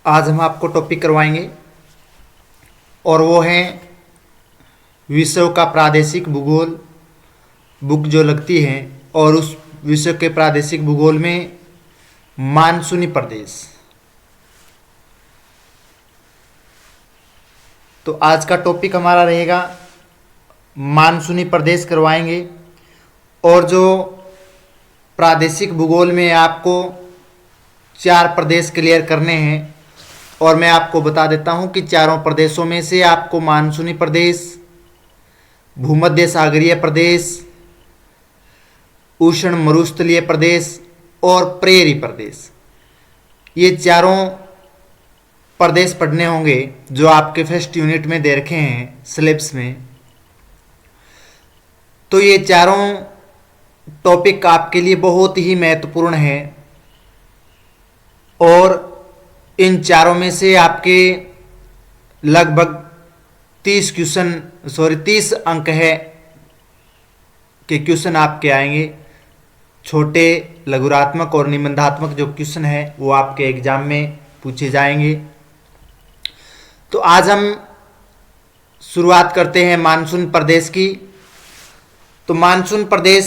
आज हम आपको टॉपिक करवाएंगे और वो है विषयों का प्रादेशिक भूगोल बुक जो लगती है, और उस विषय के प्रादेशिक भूगोल में मानसूनी प्रदेश। तो आज का टॉपिक हमारा रहेगा मानसूनी प्रदेश करवाएंगे। और जो प्रादेशिक भूगोल में आपको 4 प्रदेश क्लियर करने हैं, और मैं आपको बता देता हूं कि चारों प्रदेशों में से आपको मानसूनी प्रदेश, भूमध्य सागरीय प्रदेश, उष्ण मरुस्थलीय प्रदेश और प्रेरी प्रदेश, ये चारों प्रदेश पढ़ने होंगे जो आपके फर्स्ट यूनिट में दे रखे हैं सिलेबस में। तो ये चारों टॉपिक आपके लिए बहुत ही महत्वपूर्ण है, और इन चारों में से आपके लगभग 30 अंक है के क्वेश्चन आपके आएंगे। छोटे लघुरात्मक और निबंधात्मक जो क्वेश्चन है वो आपके एग्जाम में पूछे जाएंगे। तो आज हम शुरुआत करते हैं मानसून प्रदेश की। तो मानसून प्रदेश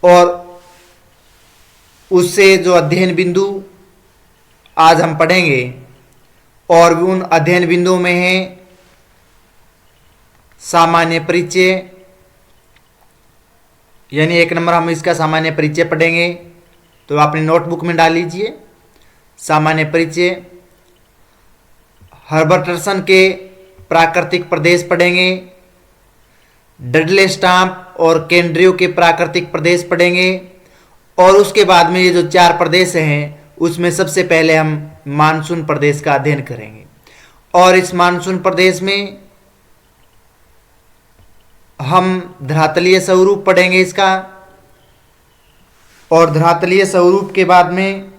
और उससे जो अध्ययन बिंदु आज हम पढ़ेंगे, और उन अध्ययन बिंदुओं में है सामान्य परिचय, यानी 1 नंबर हम इसका सामान्य परिचय पढ़ेंगे। तो अपनी नोटबुक में डाल लीजिए सामान्य परिचय। हर्बर्टसन के प्राकृतिक प्रदेश पढ़ेंगे, डडले स्टाम्प और केंड्रियो के प्राकृतिक प्रदेश पढ़ेंगे, और उसके बाद में ये जो 4 प्रदेश हैं उसमें सबसे पहले हम मानसून प्रदेश का अध्ययन करेंगे। और इस मानसून प्रदेश में हम धरातलीय स्वरूप पढ़ेंगे इसका, और धरातलीय स्वरूप के बाद में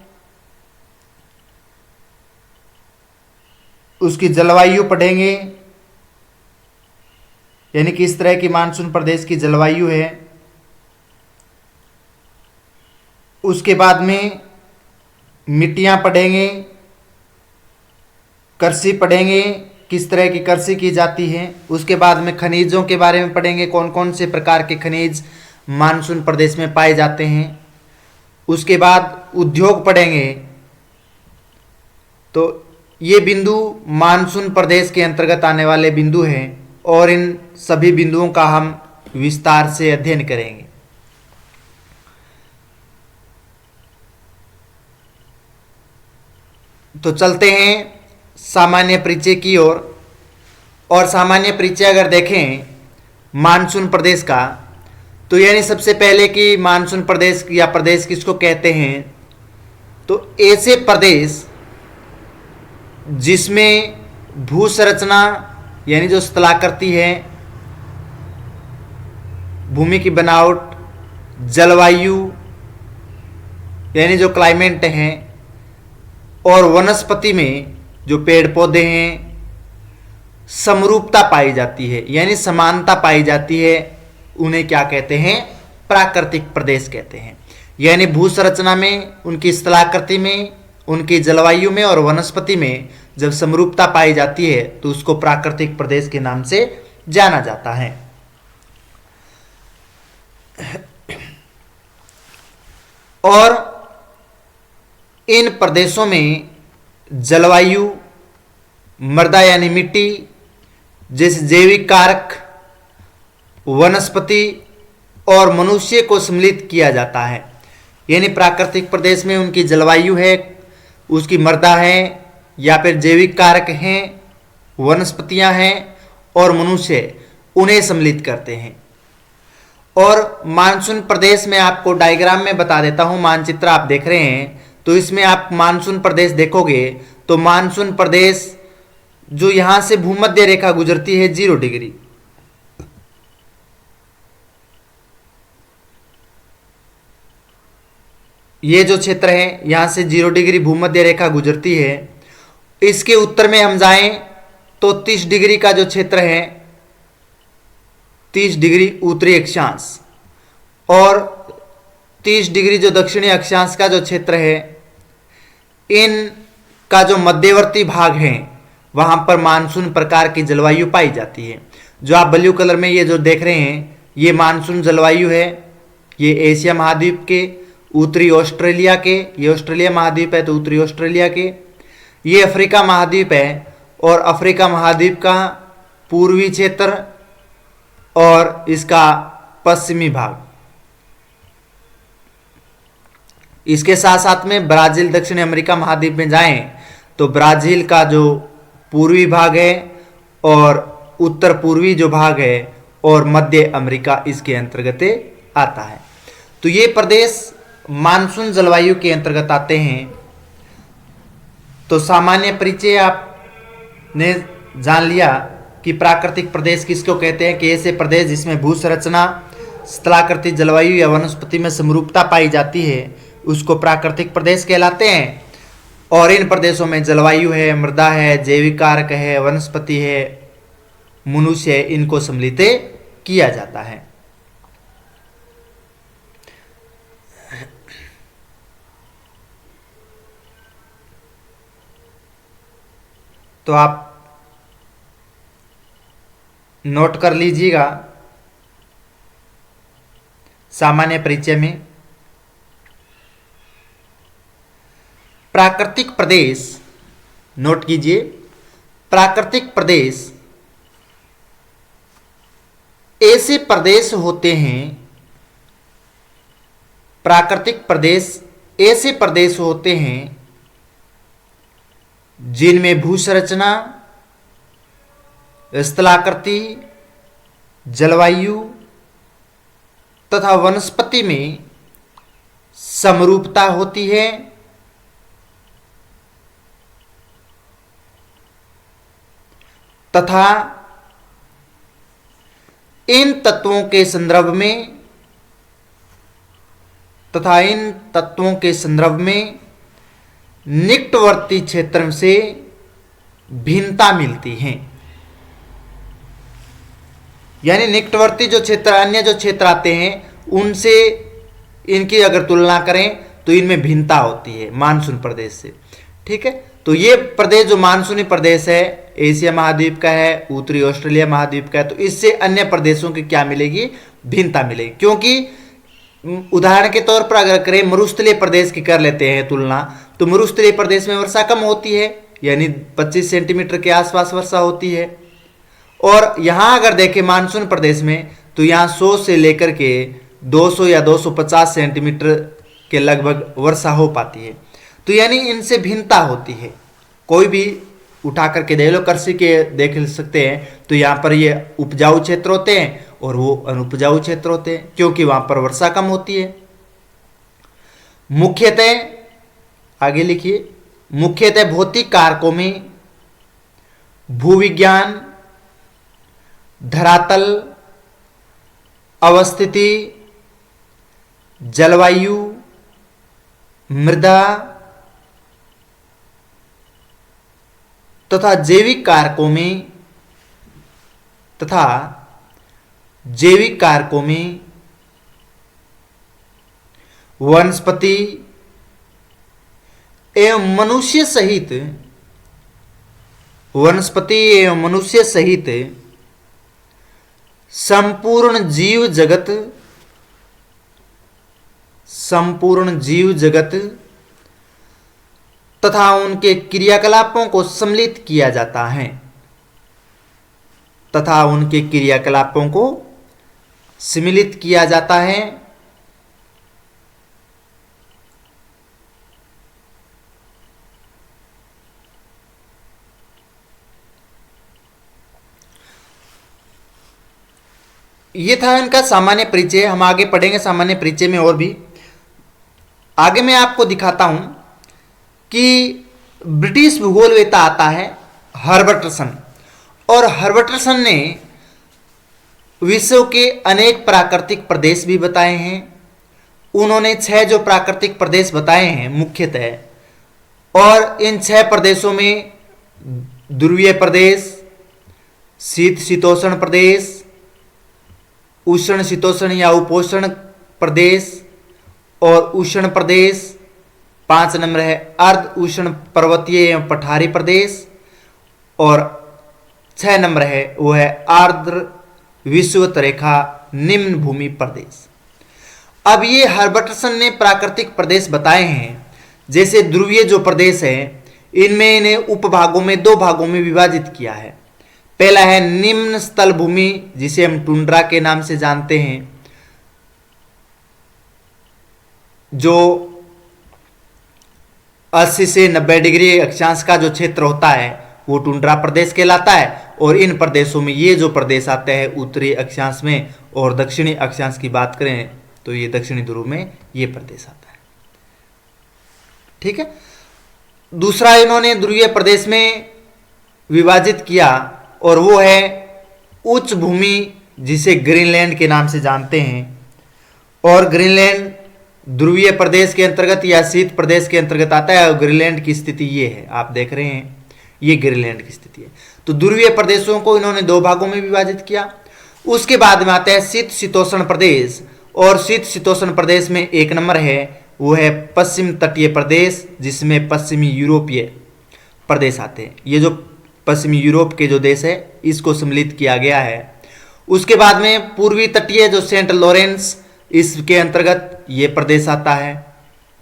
उसकी जलवायु पढ़ेंगे, यानी कि इस तरह की मानसून प्रदेश की जलवायु है। उसके बाद में मिट्टियां पढ़ेंगे, कृषि पढ़ेंगे, किस तरह की कृषि की जाती है। उसके बाद में खनिजों के बारे में पढ़ेंगे, कौन कौन से प्रकार के खनिज मानसून प्रदेश में पाए जाते हैं। उसके बाद उद्योग पढ़ेंगे। तो ये बिंदु मानसून प्रदेश के अंतर्गत आने वाले बिंदु हैं, और इन सभी बिंदुओं का हम विस्तार से अध्ययन करेंगे। तो चलते हैं सामान्य परिचय की ओर। और सामान्य परिचय अगर देखें मानसून प्रदेश का, तो यानी सबसे पहले कि मानसून प्रदेश या प्रदेश किसको कहते हैं, तो ऐसे प्रदेश जिसमें भू संरचना यानी जो स्थलाकृति है, भूमि की बनावट, जलवायु यानी जो क्लाइमेट है, और वनस्पति में जो पेड़ पौधे हैं, समरूपता पाई जाती है यानी समानता पाई जाती है, उन्हें क्या कहते हैं, प्राकृतिक प्रदेश कहते हैं। यानी भू संरचना में, उनकी स्थलाकृति में, उनकी जलवायु में और वनस्पति में जब समरूपता पाई जाती है तो उसको प्राकृतिक प्रदेश के नाम से जाना जाता है। और इन प्रदेशों में जलवायु, मृदा यानी मिट्टी, जैसे जैविक कारक, वनस्पति और मनुष्य को सम्मिलित किया जाता है। यानी प्राकृतिक प्रदेश में उनकी जलवायु है, उसकी मृदा है, या फिर जैविक कारक हैं, वनस्पतियां हैं और मनुष्य, उन्हें सम्मिलित करते हैं। और मानसून प्रदेश में आपको डायग्राम में बता देता हूं, मानचित्र आप देख रहे हैं, तो इसमें आप मानसून प्रदेश देखोगे तो मानसून प्रदेश जो यहां से भूमध्य रेखा गुजरती है 0 डिग्री, ये जो क्षेत्र है यहां से 0 डिग्री भूमध्य रेखा गुजरती है। इसके उत्तर में हम जाएं तो 30 डिग्री का जो क्षेत्र है, 30 डिग्री उत्तरी अक्षांश, और 30 डिग्री जो दक्षिणी अक्षांश का जो क्षेत्र है, इन का जो मध्यवर्ती भाग है वहां पर मानसून प्रकार की जलवायु पाई जाती है। जो आप ब्लू कलर में ये जो देख रहे हैं ये मानसून जलवायु है। ये एशिया महाद्वीप के, उत्तरी ऑस्ट्रेलिया के, ये ऑस्ट्रेलिया महाद्वीप है तो उत्तरी ऑस्ट्रेलिया के, ये अफ्रीका महाद्वीप है और अफ्रीका महाद्वीप का पूर्वी क्षेत्र और इसका पश्चिमी भाग। इसके साथ साथ में ब्राजील दक्षिण अमेरिका महाद्वीप में जाएं तो ब्राजील का जो पूर्वी भाग है और उत्तर पूर्वी जो भाग है और मध्य अमेरिका इसके अंतर्गत आता है। तो ये प्रदेश मानसून जलवायु के अंतर्गत आते हैं। तो सामान्य परिचय आपने जान लिया कि प्राकृतिक प्रदेश किसको कहते हैं, कि ऐसे प्रदेश जिसमें भू संरचना, स्थलाकृति, जलवायु या वनस्पति में समरूपता पाई जाती है उसको प्राकृतिक प्रदेश कहलाते हैं। और इन प्रदेशों में जलवायु है, मृदा है, जैविक कारक है, वनस्पति है, मनुष्य है, इनको सम्मिलित किया जाता है। तो आप नोट कर लीजिएगा सामान्य परिचय में प्राकृतिक प्रदेश, नोट कीजिए, प्राकृतिक प्रदेश ऐसे प्रदेश होते हैं, प्राकृतिक प्रदेश ऐसे प्रदेश होते हैं जिनमें भू संरचना, स्थलाकृति, जलवायु तथा वनस्पति में समरूपता होती है तथा इन तत्वों के संदर्भ में निकटवर्ती क्षेत्र से भिन्नता मिलती है। यानी निकटवर्ती जो क्षेत्र, अन्य जो क्षेत्र आते हैं उनसे इनकी अगर तुलना करें तो इनमें भिन्नता होती है मानसून प्रदेश से। ठीक है, तो ये प्रदेश जो मानसूनी प्रदेश है एशिया महाद्वीप का है, उत्तरी ऑस्ट्रेलिया महाद्वीप का है, तो इससे अन्य प्रदेशों की क्या मिलेगी, भिन्नता मिलेगी। क्योंकि उदाहरण के तौर पर अगर करें मरुस्थलीय प्रदेश की कर लेते हैं तुलना, तो मरुस्थलीय प्रदेश में वर्षा कम होती है, यानी 25 सेंटीमीटर के आसपास वर्षा होती है। और यहाँ अगर देखें मानसून प्रदेश में तो यहाँ 100 से लेकर के 200 या 250 सेंटीमीटर के लगभग वर्षा हो पाती है। तो यानी इनसे भिन्नता होती है। कोई भी उठा करके देख लो, कृषि के देख सकते हैं तो यहाँ पर ये उपजाऊ क्षेत्र होते हैं और वो अनुपजाऊ क्षेत्र होते हैं क्योंकि वहाँ पर वर्षा कम होती है। मुख्यतः, आगे लिखिए, मुख्यतः भौतिक कारकों में भूविज्ञान, धरातल अवस्थिति, जलवायु, मृदा तथा जैविक कारकों में वनस्पति एवं मनुष्य सहित संपूर्ण जीव जगत तथा उनके क्रियाकलापों को सम्मिलित किया जाता है ये था इनका सामान्य परिचय। हम आगे पढ़ेंगे सामान्य परिचय में और भी। आगे मैं आपको दिखाता हूं कि ब्रिटिश भूगोलवेत्ता आता है हर्बर्टसन, और हर्बर्टसन ने विश्व के अनेक प्राकृतिक प्रदेश भी बताए हैं। उन्होंने 6 जो प्राकृतिक प्रदेश बताए हैं मुख्यतः, और इन 6 प्रदेशों में ध्रुवीय प्रदेश, शीतोष्ण प्रदेश, उष्ण शीतोष्ण या उपोष्ण प्रदेश और उष्ण प्रदेश, 5 नंबर है अर्ध उष्ण पर्वतीय एवं पठारी प्रदेश, और 6 नंबर है वो है आर्द्र विषुवत रेखा निम्न भूमि प्रदेश। अब ये हर्बर्टसन ने प्राकृतिक प्रदेश बताए हैं, जैसे ध्रुवीय जो प्रदेश है इनमें इन्हें उपभागों में 2 भागों में विभाजित किया है। पहला है निम्न स्थल भूमि जिसे हम टुंड्रा के नाम से जानते हैं, जो 80 से 90 डिग्री अक्षांश का जो क्षेत्र होता है वो टुंड्रा प्रदेश कहलाता है। और इन प्रदेशों में ये जो प्रदेश आते हैं उत्तरी अक्षांश में, और दक्षिणी अक्षांश की बात करें तो ये दक्षिणी ध्रुव में ये प्रदेश आता है। ठीक है। दूसरा इन्होंने ध्रुवीय प्रदेश में विभाजित किया और वो है उच्च भूमि जिसे ग्रीनलैंड के नाम से जानते हैं। और ग्रीनलैंड ध्रुवीय प्रदेश के अंतर्गत या शीत प्रदेश के अंतर्गत आता है। और ग्रीनलैंड की स्थिति ये है, आप देख रहे हैं ये ग्रीनलैंड की स्थिति है। तो ध्रुवीय प्रदेशों को इन्होंने 2 भागों में विभाजित किया। उसके बाद में आता है शीत शीतोष्ण प्रदेश, और शीत शीतोष्ण प्रदेश में 1 नंबर है वो है पश्चिम तटीय प्रदेश, जिसमें पश्चिमी यूरोपीय प्रदेश आते हैं। ये जो पश्चिमी यूरोप के जो देश है इसको सम्मिलित किया गया है। उसके बाद में पूर्वी तटीय जो सेंट लॉरेंस, इसके अंतर्गत ये प्रदेश आता है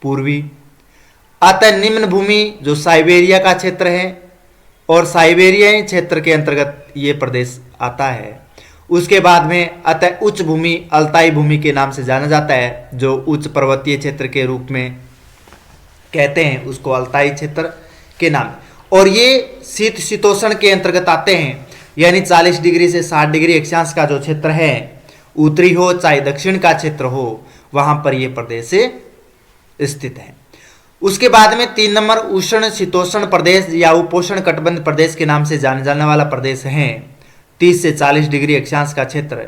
पूर्वी। आता है निम्न भूमि जो साइबेरिया का क्षेत्र है, और साइबेरियाई क्षेत्र के अंतर्गत ये प्रदेश आता है। उसके बाद में आता है उच्च भूमि, अल्ताई भूमि के नाम से जाना जाता है, जो उच्च पर्वतीय क्षेत्र के रूप में कहते हैं उसको अल्ताई क्षेत्र के नाम। और ये शीत शीतोष्ण के अंतर्गत आते हैं, यानी 40 डिग्री से 60 डिग्री अक्षांश का जो क्षेत्र है, उत्तरी हो चाहे दक्षिण का क्षेत्र हो, वहां पर ये प्रदेश स्थित है। उसके बाद में 3 नंबर उष्ण शीतोष्ण प्रदेश या उपोष्ण कटिबंध प्रदेश के नाम से जाने जाने वाला प्रदेश है। 30 से 40 डिग्री अक्षांश का क्षेत्र,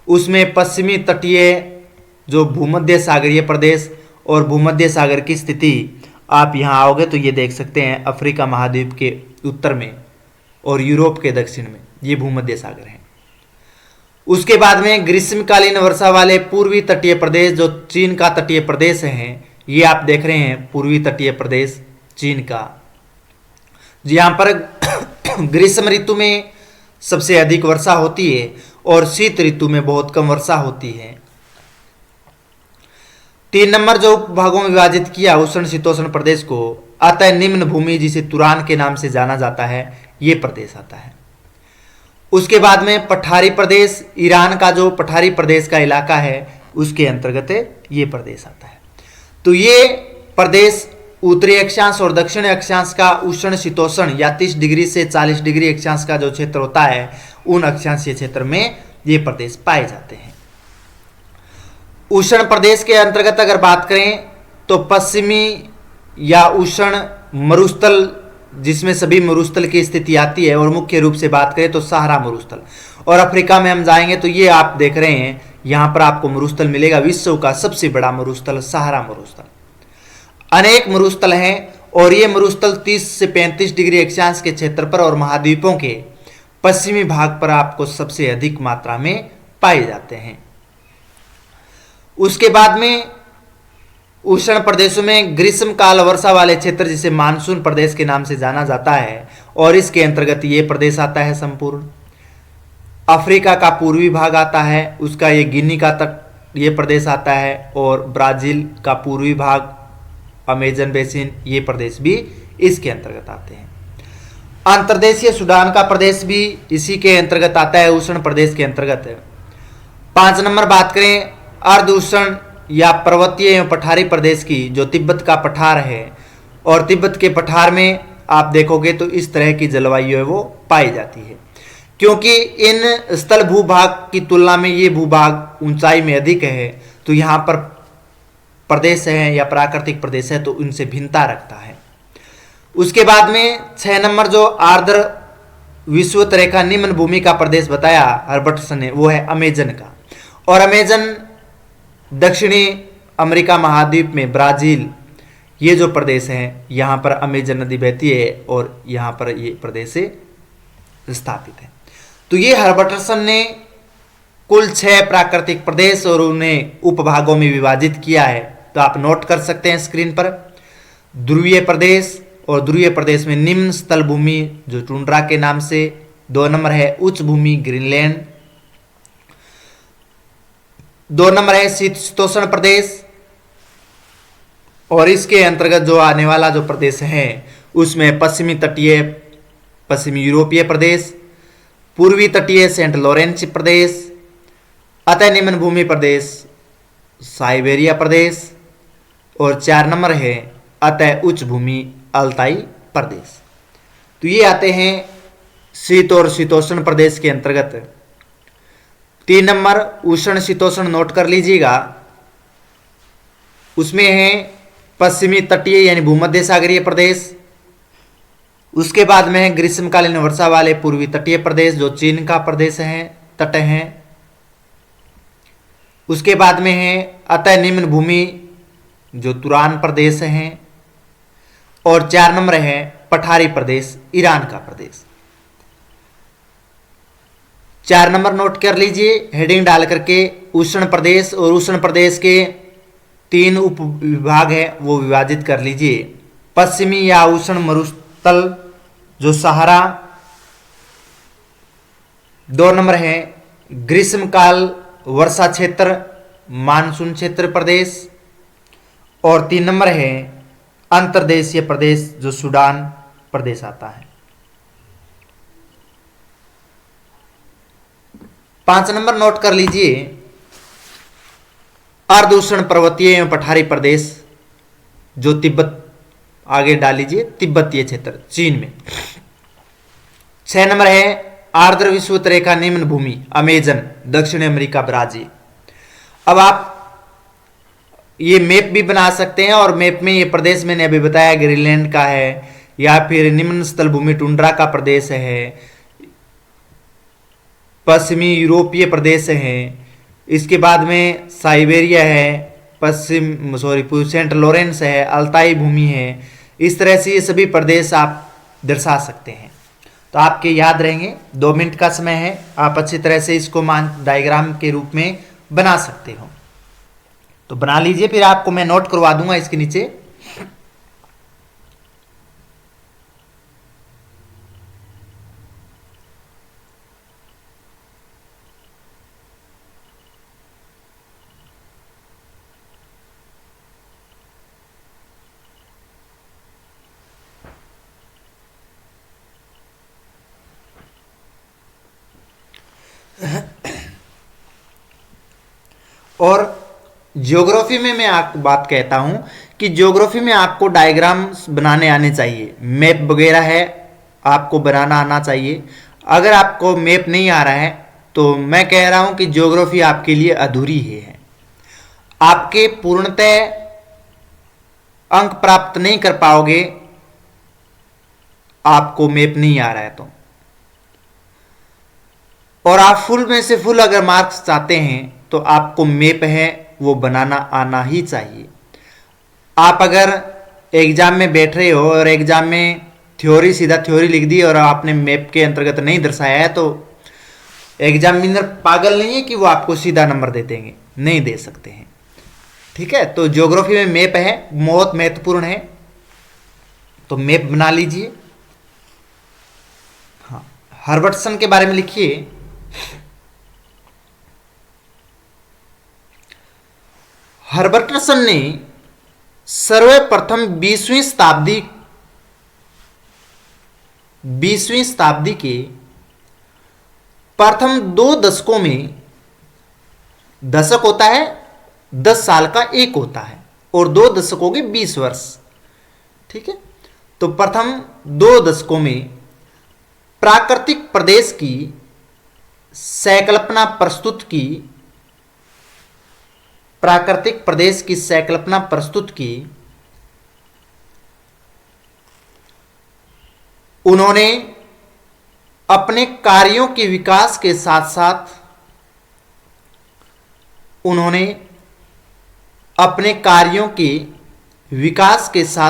उसमें पश्चिमी तटीय जो भूमध्य सागरीय प्रदेश और भूमध्य सागर की स्थिति आप यहाँ आओगे तो ये देख सकते हैं अफ्रीका महाद्वीप के उत्तर में और यूरोप के दक्षिण में ये भूमध्य सागर है। उसके बाद में ग्रीष्मकालीन वर्षा वाले पूर्वी तटीय प्रदेश जो चीन का तटीय प्रदेश है, ये आप देख रहे हैं पूर्वी तटीय प्रदेश चीन का, यहाँ पर ग्रीष्म ऋतु में सबसे अधिक वर्षा होती है और शीत ऋतु में बहुत कम वर्षा होती है। 3 नंबर जो भागों में विभाजित किया उष्ण शीतोष्ण प्रदेश को, आता है निम्न भूमि जिसे तुरान के नाम से जाना जाता है, ये प्रदेश आता है। उसके बाद में पठारी प्रदेश, ईरान का जो पठारी प्रदेश का इलाका है उसके अंतर्गत ये प्रदेश आता है। तो ये प्रदेश उत्तरी अक्षांश और दक्षिणी अक्षांश का उष्ण शीतोष्ण या 30 डिग्री से 40 डिग्री अक्षांश का जो क्षेत्र होता है उन अक्षांशीय क्षेत्र में ये प्रदेश पाए जाते हैं। उष्ण प्रदेश के अंतर्गत अगर बात करें तो पश्चिमी या उष्ण मरुस्थल जिसमें सभी मरुस्थल की स्थिति आती है, और मुख्य रूप से बात करें तो सहारा मरुस्थल। और अफ्रीका में हम जाएंगे तो ये आप देख रहे हैं यहाँ पर आपको मरुस्थल मिलेगा, विश्व का सबसे बड़ा मरुस्थल सहारा मरुस्थल। अनेक मरुस्थल हैं और ये मरुस्थल 30 से 35 डिग्री अक्षांश के क्षेत्र पर और महाद्वीपों के पश्चिमी भाग पर आपको सबसे अधिक मात्रा में पाए जाते हैं। उसके बाद में उष्ण प्रदेशों में ग्रीष्मकाल वर्षा वाले क्षेत्र जिसे मानसून प्रदेश के नाम से जाना जाता है, और इसके अंतर्गत ये प्रदेश आता है संपूर्ण। अफ्रीका का पूर्वी भाग आता है, उसका ये गिनी का तट ये प्रदेश आता है, और ब्राजील का पूर्वी भाग अमेजन बेसिन ये प्रदेश भी इसके अंतर्गत आते हैं। अंतर्देशीय सूडान का प्रदेश भी इसी के अंतर्गत आता है, उष्ण प्रदेश के अंतर्गत है। 5 नंबर बात करें अर्ध उष्ण या पर्वतीय एवं पठारी प्रदेश की, जो तिब्बत का पठार है, और तिब्बत के पठार में आप देखोगे तो इस तरह की जलवायु है वो पाई जाती है, क्योंकि इन स्थल भूभाग की तुलना में ये भूभाग ऊंचाई में अधिक है, तो यहाँ पर प्रदेश है या प्राकृतिक प्रदेश है तो उनसे भिन्नता रखता है। उसके बाद में 6 नंबर जो आर्द्र विषुवत रेखा निम्न भूमि का प्रदेश बताया हर्बर्टसन ने, वो है अमेजन का। और अमेजन दक्षिणी अमेरिका महाद्वीप में ब्राजील ये जो प्रदेश है यहाँ पर अमेजन नदी बहती है और यहाँ पर ये प्रदेश स्थापित है। तो ये हर्बर्टसन ने कुल 6 प्राकृतिक प्रदेश और उन्हें उपभागों में विभाजित किया है, तो आप नोट कर सकते हैं स्क्रीन पर। ध्रुवीय प्रदेश, और ध्रुवीय प्रदेश में निम्न स्थल भूमि जो टुंड्रा के नाम से। 2 नंबर है उच्च भूमि ग्रीनलैंड। 2 नंबर है शीतोष्ण प्रदेश, और इसके अंतर्गत जो आने वाला जो प्रदेश है उसमें पश्चिमी तटीय पश्चिमी यूरोपीय प्रदेश, पूर्वी तटीय सेंट लॉरेंस प्रदेश, अतः निम्न भूमि प्रदेश साइबेरिया प्रदेश, और 4 नंबर है अतः उच्च भूमि अल्ताई प्रदेश। तो ये आते हैं शीत और शीतोष्ण प्रदेश के अंतर्गत। 3 नंबर उष्ण शीतोष्ण नोट कर लीजिएगा, उसमें है पश्चिमी तटीय यानी भूमध्य सागरीय प्रदेश। उसके बाद में है ग्रीष्मकालीन वर्षा वाले पूर्वी तटीय प्रदेश जो चीन का प्रदेश है, तट है। उसके बाद में है अतः निम्न भूमि जो तुरान प्रदेश है, और 4 नंबर है पठारी प्रदेश ईरान का प्रदेश। 4 नंबर नोट कर लीजिए हेडिंग डाल करके। उष्ण प्रदेश, और उष्ण प्रदेश के 3 उप विभाग है वो विभाजित कर लीजिए। पश्चिमी या उष्ण मरुस्थल जो सहारा। 2 नंबर है ग्रीष्मकाल वर्षा क्षेत्र मानसून क्षेत्र प्रदेश, और 3 नंबर है अंतर्देशीय प्रदेश जो सूडान प्रदेश आता है। 5 नंबर नोट कर लीजिए अर्ध उष्ण पर्वतीय एवं पठारी प्रदेश जो तिब्बत, आगे डाल लीजिए तिब्बतीय क्षेत्र चीन में। 6 नंबर है आर्द्र विषुवत रेखा निम्न भूमि अमेजन दक्षिण अमेरिका ब्राजील। अब आप ये मैप भी बना सकते हैं, और मैप में ये प्रदेश मैंने अभी बताया ग्रीनलैंड का है, या फिर निम्न स्थल भूमि टुंड्रा का प्रदेश है, पश्चिमी यूरोपीय प्रदेश है, इसके बाद में साइबेरिया है, सेंट लॉरेंस है, अल्ताई भूमि है। इस तरह से ये सभी प्रदेश आप दर्शा सकते हैं, तो आपके याद रहेंगे। 2 मिनट का समय है, आप अच्छी तरह से इसको डायग्राम के रूप में बना सकते हो, तो बना लीजिए, फिर आपको मैं नोट करवा दूंगा इसके नीचे। और ज्योग्राफी में मैं आपको बात कहता हूं कि ज्योग्राफी में आपको डायग्राम्स बनाने आने चाहिए, मैप वगैरह है आपको बनाना आना चाहिए। अगर आपको मैप नहीं आ रहा है तो मैं कह रहा हूं कि ज्योग्राफी आपके लिए अधूरी है। आपके पूर्णतः अंक प्राप्त नहीं कर पाओगे आपको मैप नहीं आ रहा है तो। और आप फुल में से फुल अगर मार्क्स चाहते हैं तो आपको मैप है वो बनाना आना ही चाहिए। आप अगर एग्जाम में बैठ रहे हो और एग्जाम में थ्योरी सीधा थ्योरी लिख दी और आपने मैप के अंतर्गत नहीं दर्शाया है तो एग्जामिनर पागल नहीं है कि वो आपको सीधा नंबर दे देंगे, नहीं दे सकते हैं। ठीक है, तो ज्योग्राफी में मैप है बहुत महत्वपूर्ण है, तो मैप बना लीजिए। हाँ, हर्बर्टसन के बारे में लिखिए। हर्बर्टसन ने सर्वप्रथम 20वीं शताब्दी के प्रथम 2 दशकों में, दशक होता है 10 साल का एक होता है और 2 दशकों के 20 वर्ष, ठीक है। तो प्रथम 2 दशकों में प्राकृतिक प्रदेश की संकल्पना प्रस्तुत की, उन्होंने अपने कार्यों के विकास के साथ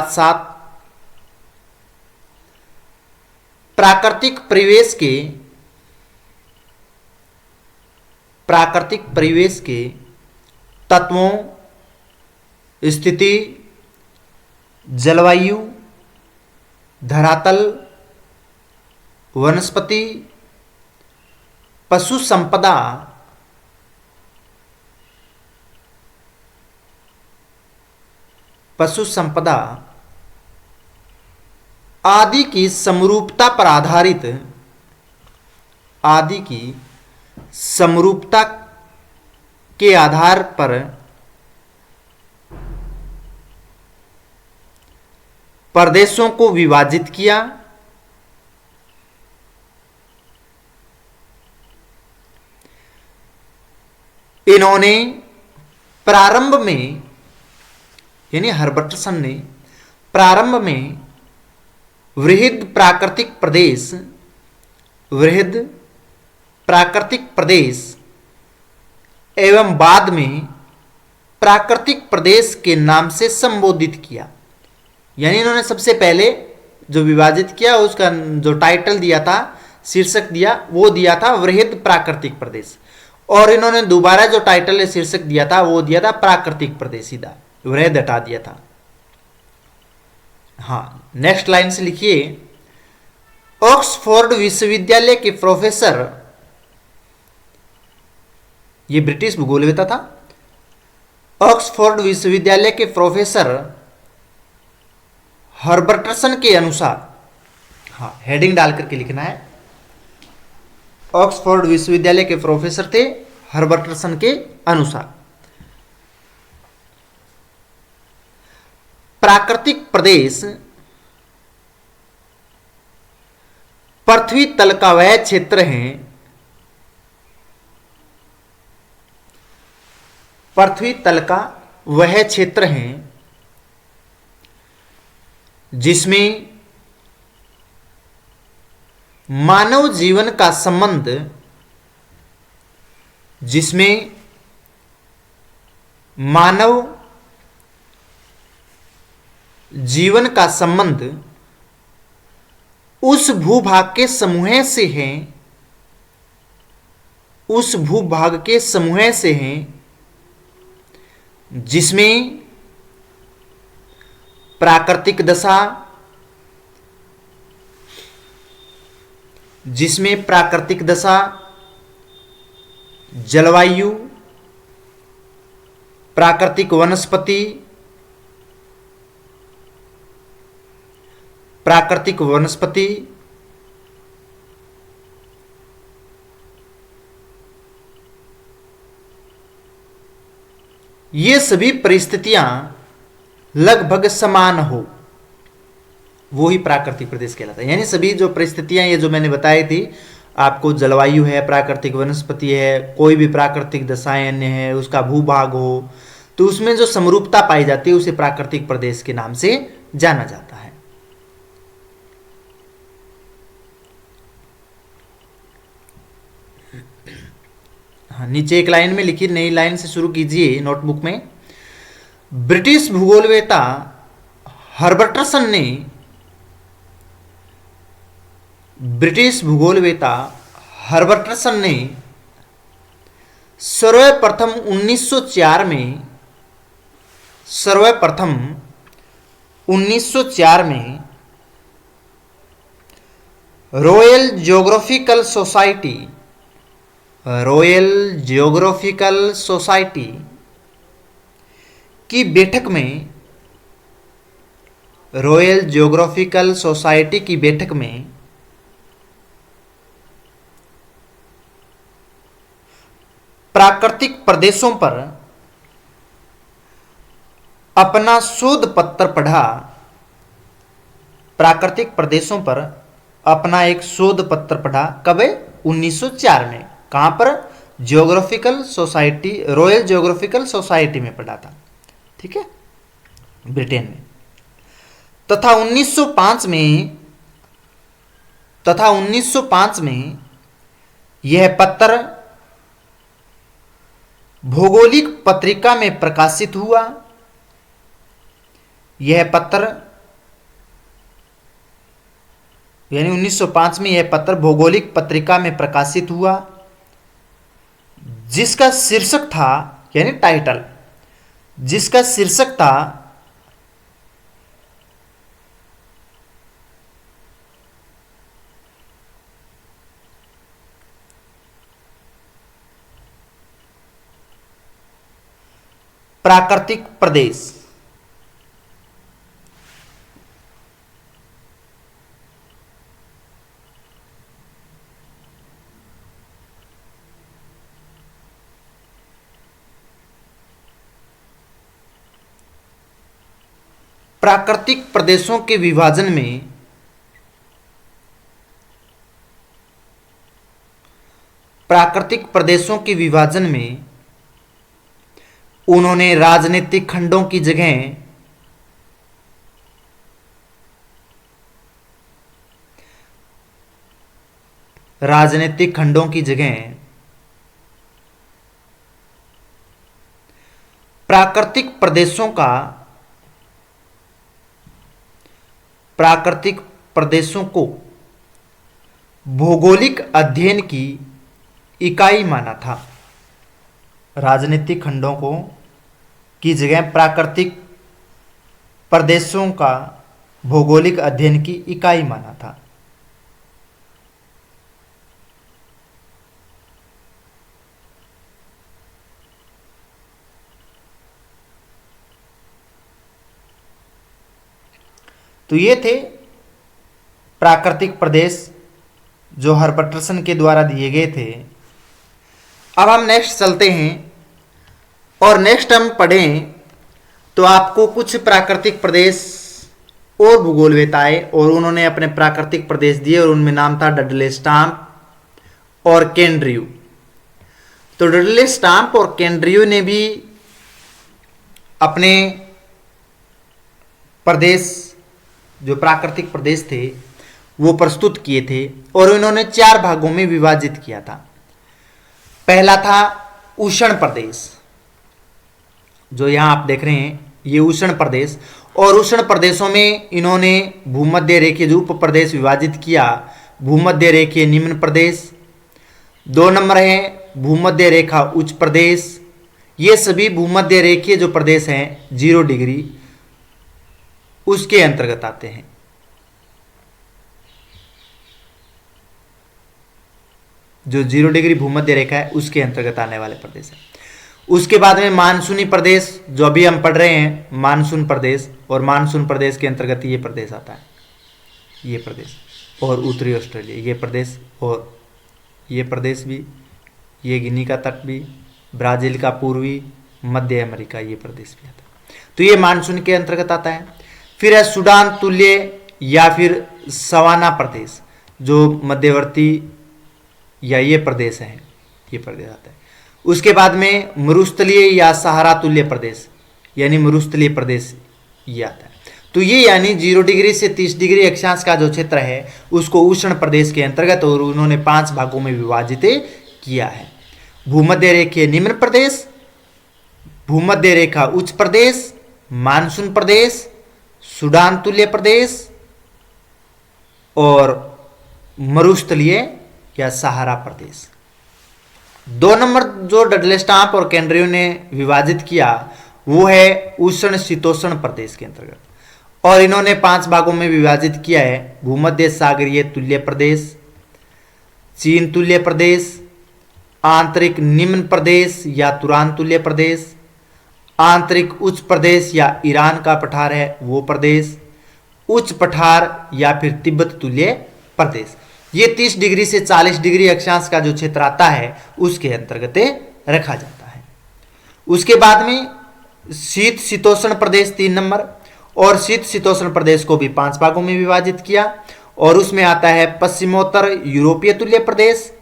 साथ प्राकृतिक परिवेश के तत्वों, स्थिति जलवायु, धरातल, वनस्पति, पशु संपदा, आदि की समरूपता पर आधारित, आदि की समरूपता के आधार पर प्रदेशों को विभाजित किया। इन्होंने प्रारंभ में, यानी हर्बर्टसन ने प्रारंभ में वृहद प्राकृतिक प्रदेश एवं बाद में प्राकृतिक प्रदेश के नाम से संबोधित किया। यानी इन्होंने सबसे पहले जो विभाजित किया उसका जो टाइटल दिया था, शीर्षक दिया, वो दिया था वृहद प्राकृतिक प्रदेश, और इन्होंने दोबारा जो टाइटल या शीर्षक दिया था वो दिया था प्राकृतिक प्रदेश, सीधा वृहद हटा दिया था। हाँ, नेक्स्ट लाइन से लिखिए, ऑक्सफोर्ड विश्वविद्यालय के प्रोफेसर, ये ब्रिटिश भूगोलवेता था, ऑक्सफोर्ड विश्वविद्यालय के प्रोफेसर हर्बर्टसन के अनुसार, हाँ हेडिंग डाल करके लिखना है, ऑक्सफोर्ड विश्वविद्यालय के प्रोफेसर थे हर्बर्टसन के अनुसार प्राकृतिक प्रदेश पृथ्वी तल का वह क्षेत्र है, पृथ्वी तल का वह क्षेत्र है जिसमें मानव जीवन का संबंध, जिसमें मानव जीवन का संबंध उस भूभाग के समूह से है, उस भूभाग के समूह से है जिसमें प्राकृतिक दशा, जिसमें प्राकृतिक दशा, जलवायु, प्राकृतिक वनस्पति, ये सभी परिस्थितियां लगभग समान हो, वो ही प्राकृतिक प्रदेश कहलाता है। यानी सभी जो परिस्थितियां ये जो मैंने बताई थी आपको, जलवायु है, प्राकृतिक वनस्पति है, कोई भी प्राकृतिक दशाएं अन्य है, उसका भूभाग हो, तो उसमें जो समरूपता पाई जाती है उसे प्राकृतिक प्रदेश के नाम से जाना जाता है। हाँ, नीचे एक लाइन में लिखी, नई लाइन से शुरू कीजिए नोटबुक में। ब्रिटिश भूगोलवेता हर्बर्टसन ने सर्वप्रथम 1904 में रॉयल जियोग्राफिकल सोसाइटी की बैठक में, रॉयल जियोग्राफिकल सोसाइटी की बैठक में प्राकृतिक प्रदेशों पर अपना शोध पत्र पढ़ा, प्राकृतिक प्रदेशों पर अपना एक शोध पत्र पढ़ा। कब? 1904 में। कहां पर? Geographical society, royal geographical society में पढ़ा था, ठीक है, ब्रिटेन में। तथा 1905 में यह पत्र भौगोलिक पत्रिका में प्रकाशित हुआ। यह पत्र यानी 1905 में यह पत्र भौगोलिक पत्रिका में प्रकाशित हुआ, जिसका शीर्षक था, यानी टाइटल, जिसका शीर्षक था प्राकृतिक प्रदेश। प्राकृतिक प्रदेशों के विभाजन में उन्होंने राजनीतिक खंडों की जगह प्राकृतिक प्रदेशों को भौगोलिक अध्ययन की इकाई माना था। राजनीतिक खंडों को की जगह प्राकृतिक प्रदेशों का भौगोलिक अध्ययन की इकाई माना था। तो ये थे प्राकृतिक प्रदेश जो हर्बर्टसन के द्वारा दिए गए थे। अब हम नेक्स्ट चलते हैं और नेक्स्ट हम पढ़ें तो आपको कुछ प्राकृतिक प्रदेश और भूगोलवेताएं और उन्होंने अपने प्राकृतिक प्रदेश दिए और उनमें नाम था डडले स्टाम्प और केंड्रियू। तो डडले स्टाम्प और केंड्रियू ने भी अपने प्रदेश जो प्राकृतिक प्रदेश थे वो प्रस्तुत किए थे और इन्होंने 4 भागों में विभाजित किया था। पहला था उष्ण प्रदेश, जो यहां आप देख रहे हैं ये उष्ण प्रदेश, और उष्ण प्रदेशों में इन्होंने भूमध्य रेखीय जो उप प्रदेश विभाजित किया, भूमध्य रेखीय निम्न प्रदेश, 2 नंबर है भूमध्य रेखा उच्च प्रदेश। ये सभी भूमध्य रेखीय जो प्रदेश हैं 0 डिग्री उसके अंतर्गत आते हैं। जो 0 डिग्री भूमध्य रेखा है उसके अंतर्गत आने वाले प्रदेश है। उसके बाद में मानसूनी प्रदेश जो अभी हम पढ़ रहे हैं, मानसून प्रदेश, और मानसून प्रदेश के अंतर्गत ये प्रदेश आता है, ये प्रदेश, और उत्तरी ऑस्ट्रेलिया ये प्रदेश, और ये प्रदेश भी, ये गिनी का तट भी, ब्राजील का पूर्वी मध्य अमेरिका ये प्रदेश भी आता है। तो ये मानसून के अंतर्गत आता है। फिर है सूडान तुल्य या फिर सवाना प्रदेश जो मध्यवर्ती या ये प्रदेश है, ये प्रदेश आता है। उसके बाद में मरुस्थलीय या सहारा तुल्य प्रदेश यानी मरुस्थलीय प्रदेश ये आता है। तो ये यानी 0 डिग्री से 30 डिग्री अक्षांश का जो क्षेत्र है उसको उष्ण प्रदेश के अंतर्गत और उन्होंने 5 भागों में विभाजित किया है। भूमध्य रेखीय निम्न प्रदेश, भूमध्य रेखा उच्च प्रदेश, मानसून प्रदेश, सूडान तुल्य प्रदेश और मरुस्थलीय या सहारा प्रदेश। 2 नंबर जो डडले स्टाम्प और केंड्रियो ने विभाजित किया वो है उष्ण शीतोष्ण प्रदेश के अंतर्गत, और इन्होंने 5 भागों में विभाजित किया है। भूमध्य सागरीय तुल्य प्रदेश, चीन तुल्य प्रदेश, आंतरिक निम्न प्रदेश या तुरान तुल्य प्रदेश, आंतरिक उच्च प्रदेश या ईरान का पठार है वो प्रदेश, उच्च पठार या फिर तिब्बत तुल्य प्रदेश। ये 30 डिग्री से 40 डिग्री अक्षांश का जो क्षेत्र आता है उसके अंतर्गत रखा जाता है। उसके बाद में शीत शीतोष्ण प्रदेश 3 नंबर, और शीत शीतोष्ण प्रदेश को भी 5 भागों में विभाजित किया, और उसमें आता है पश्चिमोत्तर यूरोपीय तुल्य प्रदेश,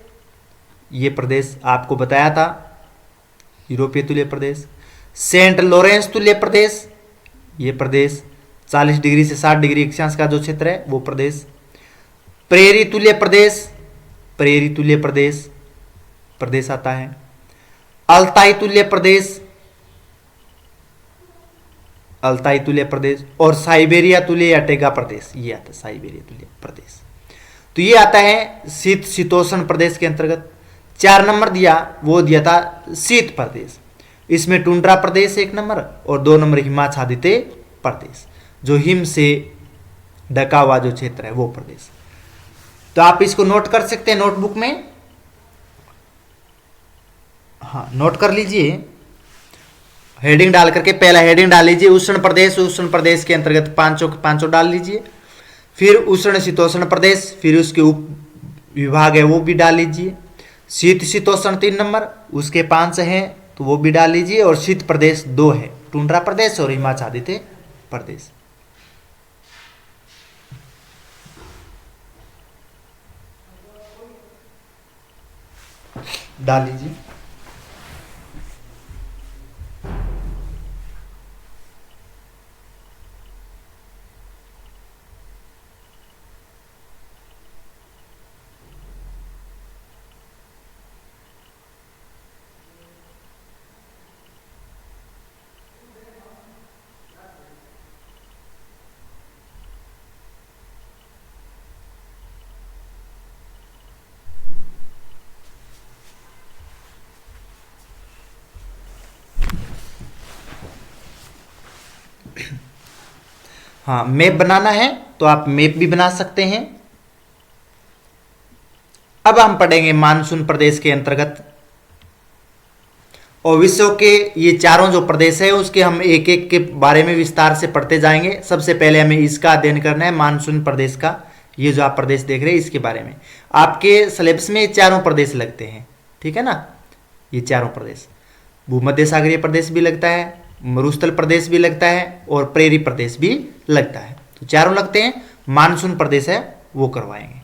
ये प्रदेश आपको बताया था यूरोपीय तुल्य प्रदेश, सेंट लॉरेंस तुल्य प्रदेश, ये प्रदेश 40 डिग्री से 60 डिग्री अक्षांश का जो क्षेत्र है वो प्रदेश, प्रेरी तुल्य प्रदेश, प्रेरी तुल्य प्रदेश आता है, अल्ताई तुल्य प्रदेश, अल्ताई तुल्य प्रदेश, और साइबेरिया तुल्य या टेगा प्रदेश ये आता है साइबेरिया तुल्य प्रदेश। तो ये आता है शीत शीतोष्ण प्रदेश के अंतर्गत। 4 नंबर दिया वो दिया था शीत प्रदेश, इसमें टुंड्रा प्रदेश 1 नंबर और 2 नंबर हिमाच्छादित प्रदेश जो हिम से ढका हुआ जो क्षेत्र है वो प्रदेश। तो आप इसको नोट कर सकते हैं नोटबुक में, हाँ नोट कर लीजिए। हेडिंग डाल करके पहला हेडिंग डाल लीजिए उष्ण प्रदेश के अंतर्गत पांचों के पांचों डाल लीजिए। फिर उष्ण शीतोष्ण प्रदेश, फिर उसके उप विभाग है वो भी डाल लीजिए। शीत शीतोष्ण 3 नंबर, उसके 5 हैं तो वो भी डाल लीजिए। और शीत प्रदेश 2 है, टुंड्रा प्रदेश और हिमाच्छादित प्रदेश। डाल लीजिए। हाँ, मैप बनाना है तो आप मैप भी बना सकते हैं। अब हम पढ़ेंगे मानसून प्रदेश के अंतर्गत, और विश्व के ये चारों जो प्रदेश है उसके हम एक एक के बारे में विस्तार से पढ़ते जाएंगे। सबसे पहले हमें इसका अध्ययन करना है, मानसून प्रदेश का। ये जो आप प्रदेश देख रहे हैं इसके बारे में आपके सिलेबस में ये चारों प्रदेश लगते हैं, ठीक है ना। ये चारों प्रदेश, भूमध्य सागरीय प्रदेश भी लगता है, मरुस्थल प्रदेश भी लगता है और प्रेरी प्रदेश भी लगता है, तो चारों लगते हैं। मानसून प्रदेश है वो करवाएंगे।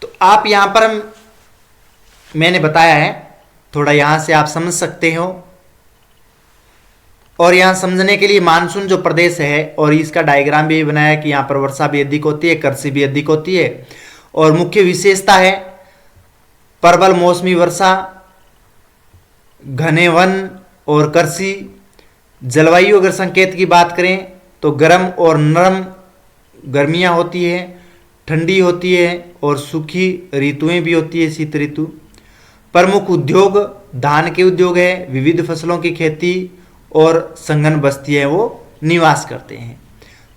तो आप यहां पर मैंने बताया है, थोड़ा यहां से आप समझ सकते हो। और यहां समझने के लिए मानसून जो प्रदेश है और इसका डायग्राम भी बनाया कि यहां पर वर्षा भी अधिक होती है, कृषि भी अधिक होती है। और मुख्य विशेषता है प्रबल मौसमी वर्षा, घने वन और कृषि। जलवायु अगर संकेत की बात करें तो गर्म और नरम गर्मियां होती है, ठंडी होती है और सूखी ऋतुएं भी होती है, शीत ऋतु। प्रमुख उद्योग धान के उद्योग है, विविध फसलों की खेती और संघन बस्तियां वो निवास करते हैं,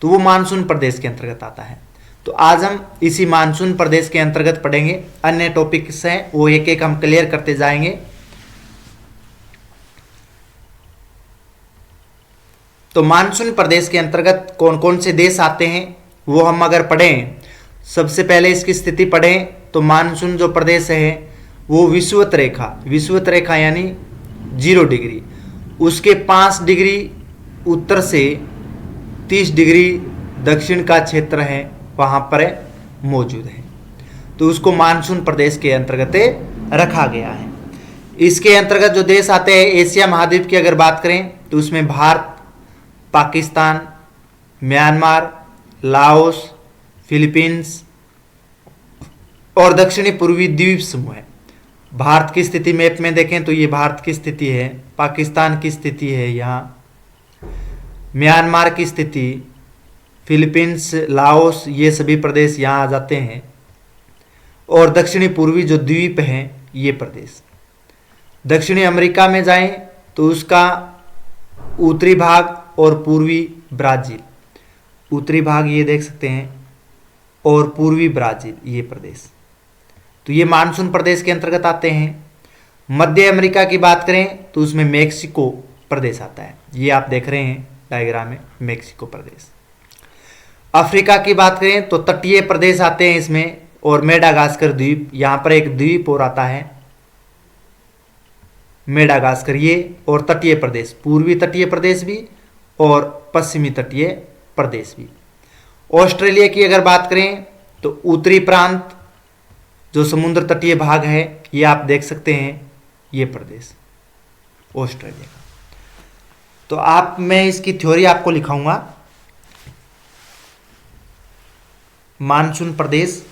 तो वो मानसून प्रदेश के अंतर्गत आता है। तो आज हम इसी मानसून प्रदेश के अंतर्गत पढ़ेंगे। अन्य टॉपिक्स हैं वो एक एक हम क्लियर करते जाएंगे। तो मानसून प्रदेश के अंतर्गत कौन कौन से देश आते हैं वो हम अगर पढ़ें, सबसे पहले इसकी स्थिति पढ़ें तो मानसून जो प्रदेश है वो विषुवत रेखा यानी 0 डिग्री, उसके 5 डिग्री उत्तर से 30 डिग्री दक्षिण का क्षेत्र है वहाँ पर मौजूद है, तो उसको मानसून प्रदेश के अंतर्गत रखा गया है। इसके अंतर्गत जो देश आते हैं एशिया महाद्वीप की अगर बात करें तो उसमें Bharat, Pakistan, Myanmar, Laos, Philippines और दक्षिणी पूर्वी द्वीप समूह है। भारत की स्थिति मैप में देखें तो ये भारत की स्थिति है, पाकिस्तान की स्थिति है यहाँ, म्यांमार की स्थिति, फिलीपींस, लाओस, ये सभी प्रदेश यहाँ आ जाते हैं। और दक्षिणी पूर्वी जो द्वीप हैं ये प्रदेश। दक्षिणी अमेरिका में जाएं तो उसका उत्तरी भाग और पूर्वी ब्राजील, उत्तरी भाग ये देख सकते हैं और पूर्वी ब्राजील ये प्रदेश, तो ये मानसून प्रदेश के अंतर्गत आते हैं। मध्य अमेरिका की बात करें तो उसमें मेक्सिको प्रदेश आता है, ये आप देख रहे हैं डायग्राम में, मेक्सिको प्रदेश। अफ्रीका की बात करें तो तटीय प्रदेश आते हैं इसमें और मेडागास्कर द्वीप, यहाँ पर एक द्वीप और आता है मेडागास्कर, ये और तटीय प्रदेश, पूर्वी तटीय प्रदेश भी और पश्चिमी तटीय प्रदेश भी। ऑस्ट्रेलिया की अगर बात करें तो उत्तरी प्रांत जो समुद्र तटीय भाग है ये आप देख सकते हैं, ये प्रदेश ऑस्ट्रेलिया का। तो आप मैं इसकी थ्योरी आपको लिखाऊंगा, मानसून प्रदेश।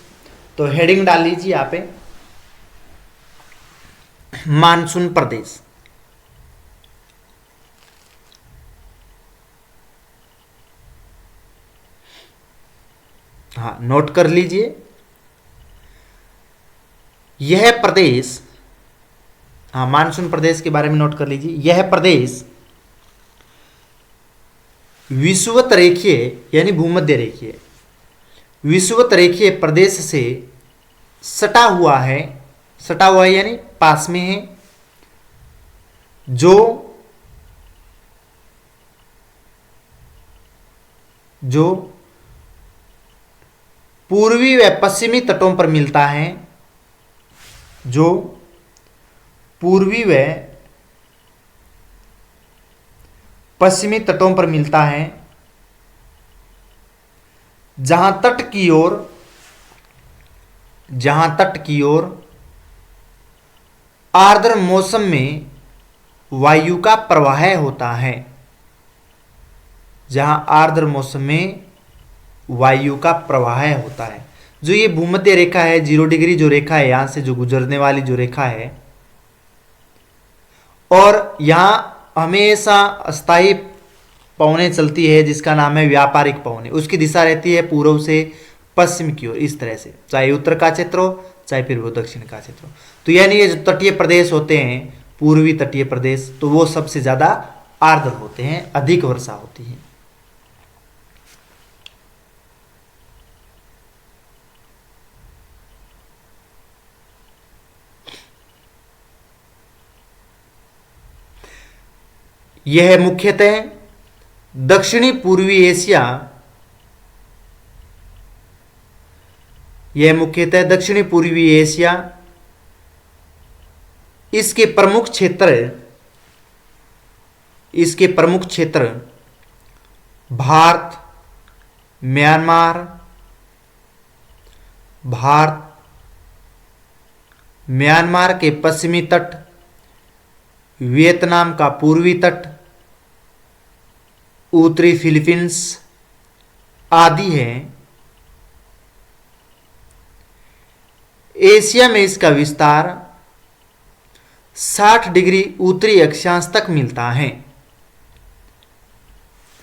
तो हेडिंग डाल लीजिए यहाँ पे, मानसून प्रदेश। हाँ, नोट कर लीजिए यह प्रदेश, हाँ मानसून प्रदेश के बारे में नोट कर लीजिए। यह प्रदेश विषुवत रेखीय यानी भूमध्य रेखीय, विषुवत रेखीय प्रदेश से सटा हुआ है सटा हुआ है यानी पास में है, जो पूर्वी व पश्चिमी तटों पर मिलता है, जो पूर्वी व पश्चिमी तटों पर मिलता है, जहां तट की ओर आर्द्र मौसम में वायु का प्रवाह होता है, जहां आर्द्र मौसम में वायु का प्रवाह होता है। जो ये भूमध्य रेखा है, 0 डिग्री जो रेखा है, यहां से जो गुजरने वाली जो रेखा है, और यहां हमेशा अस्थायी पवनें चलती है जिसका नाम है व्यापारिक पवनें। उसकी दिशा रहती है पूर्व से पश्चिम की ओर, इस तरह से, चाहे उत्तर का क्षेत्र हो चाहे फिर वो दक्षिण का क्षेत्र हो। तो यानी ये जो तटीय प्रदेश होते हैं, पूर्वी तटीय प्रदेश, तो वो सबसे ज्यादा आर्द्र होते हैं, अधिक वर्षा होती है। यह मुख्यतः दक्षिणी पूर्वी एशिया, यह मुख्यतः दक्षिणी पूर्वी एशिया, इसके प्रमुख क्षेत्र भारत, म्यांमार के पश्चिमी तट, वियतनाम का पूर्वी तट, उत्तरी फिलीपींस आदि है। एशिया में इसका विस्तार 60 डिग्री उत्तरी अक्षांश तक मिलता है।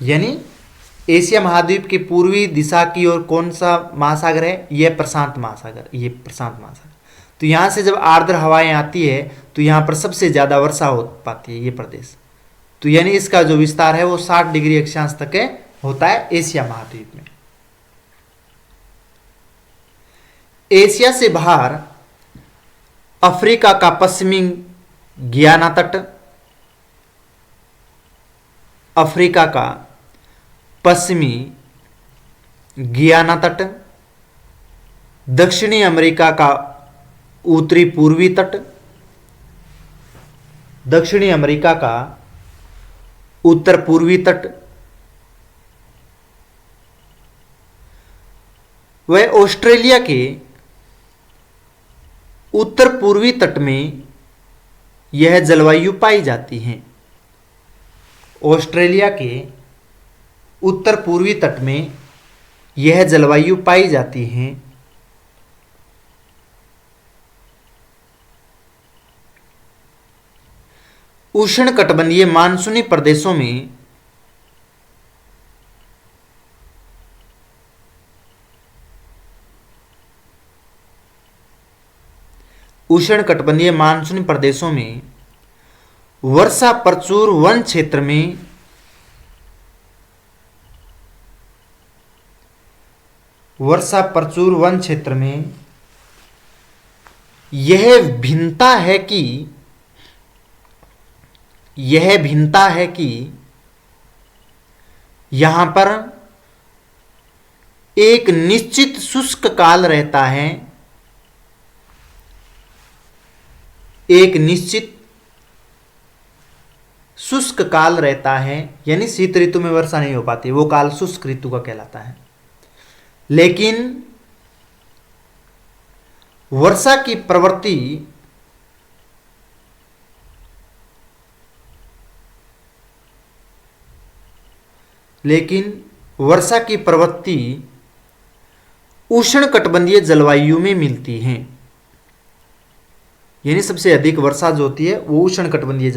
यानी एशिया महाद्वीप की पूर्वी दिशा की ओर कौन सा महासागर है? यह प्रशांत महासागर, ये प्रशांत महासागर। तो यहां से जब आर्द्र हवाएं आती है तो यहां पर सबसे ज्यादा वर्षा हो पाती है ये प्रदेश। तो यानी इसका जो विस्तार है वो 60 डिग्री अक्षांश तक होता है एशिया महाद्वीप में। एशिया से बाहर अफ्रीका का पश्चिमी गियाना तट, अफ्रीका का पश्चिमी गियाना तट, दक्षिणी अमेरिका का उत्तरी पूर्वी तट, दक्षिणी अमेरिका का उत्तर पूर्वी तट, वह ऑस्ट्रेलिया के उत्तर पूर्वी तट में यह जलवायु पाई जाती है। ऑस्ट्रेलिया के उत्तर पूर्वी तट में यह जलवायु पाई जाती है। उष्णकटिबंधीय मानसूनी प्रदेशों में वर्षा प्रचुर वन क्षेत्र में यह भिन्नता है कि यहां पर एक निश्चित शुष्क काल रहता है, यानी शीत ऋतु में वर्षा नहीं हो पाती, वो काल शुष्क ऋतु का कहलाता है। लेकिन वर्षा की प्रवृत्ति उष्णकटिबंधीय जलवायु में मिलती है। यानी सबसे अधिक वर्षा जो होती है वो उष्णकटिबंधीय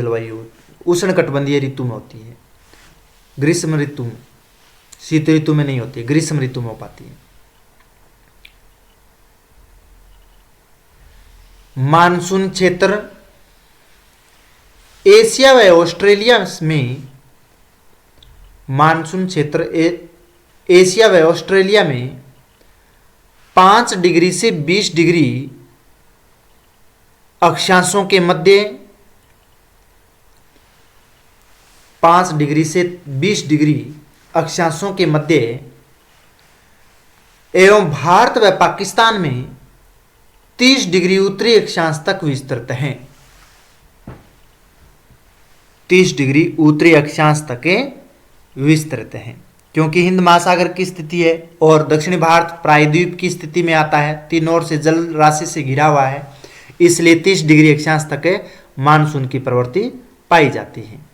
ऋतु में होती है। ग्रीष्म ऋतु में, शीत ऋतु में नहीं होती, ग्रीष्म ऋतु में हो पाती है। मानसून क्षेत्र एशिया व ऑस्ट्रेलिया में, एशिया व ऑस्ट्रेलिया में 5 डिग्री से 20 डिग्री अक्षांशों के मध्य 5 डिग्री से 20 डिग्री अक्षांशों के मध्य एवं भारत व पाकिस्तान में 30 डिग्री उत्तरी अक्षांश तक विस्तृत हैं। 30 डिग्री उत्तरी अक्षांश तक विस्तृत हैं, क्योंकि हिंद महासागर की स्थिति है और दक्षिणी भारत प्रायद्वीप की स्थिति में आता है, तीनों ओर से जल राशि से घिरा हुआ है, इसलिए 30 डिग्री अक्षांश तक मानसून की प्रवृत्ति पाई जाती है।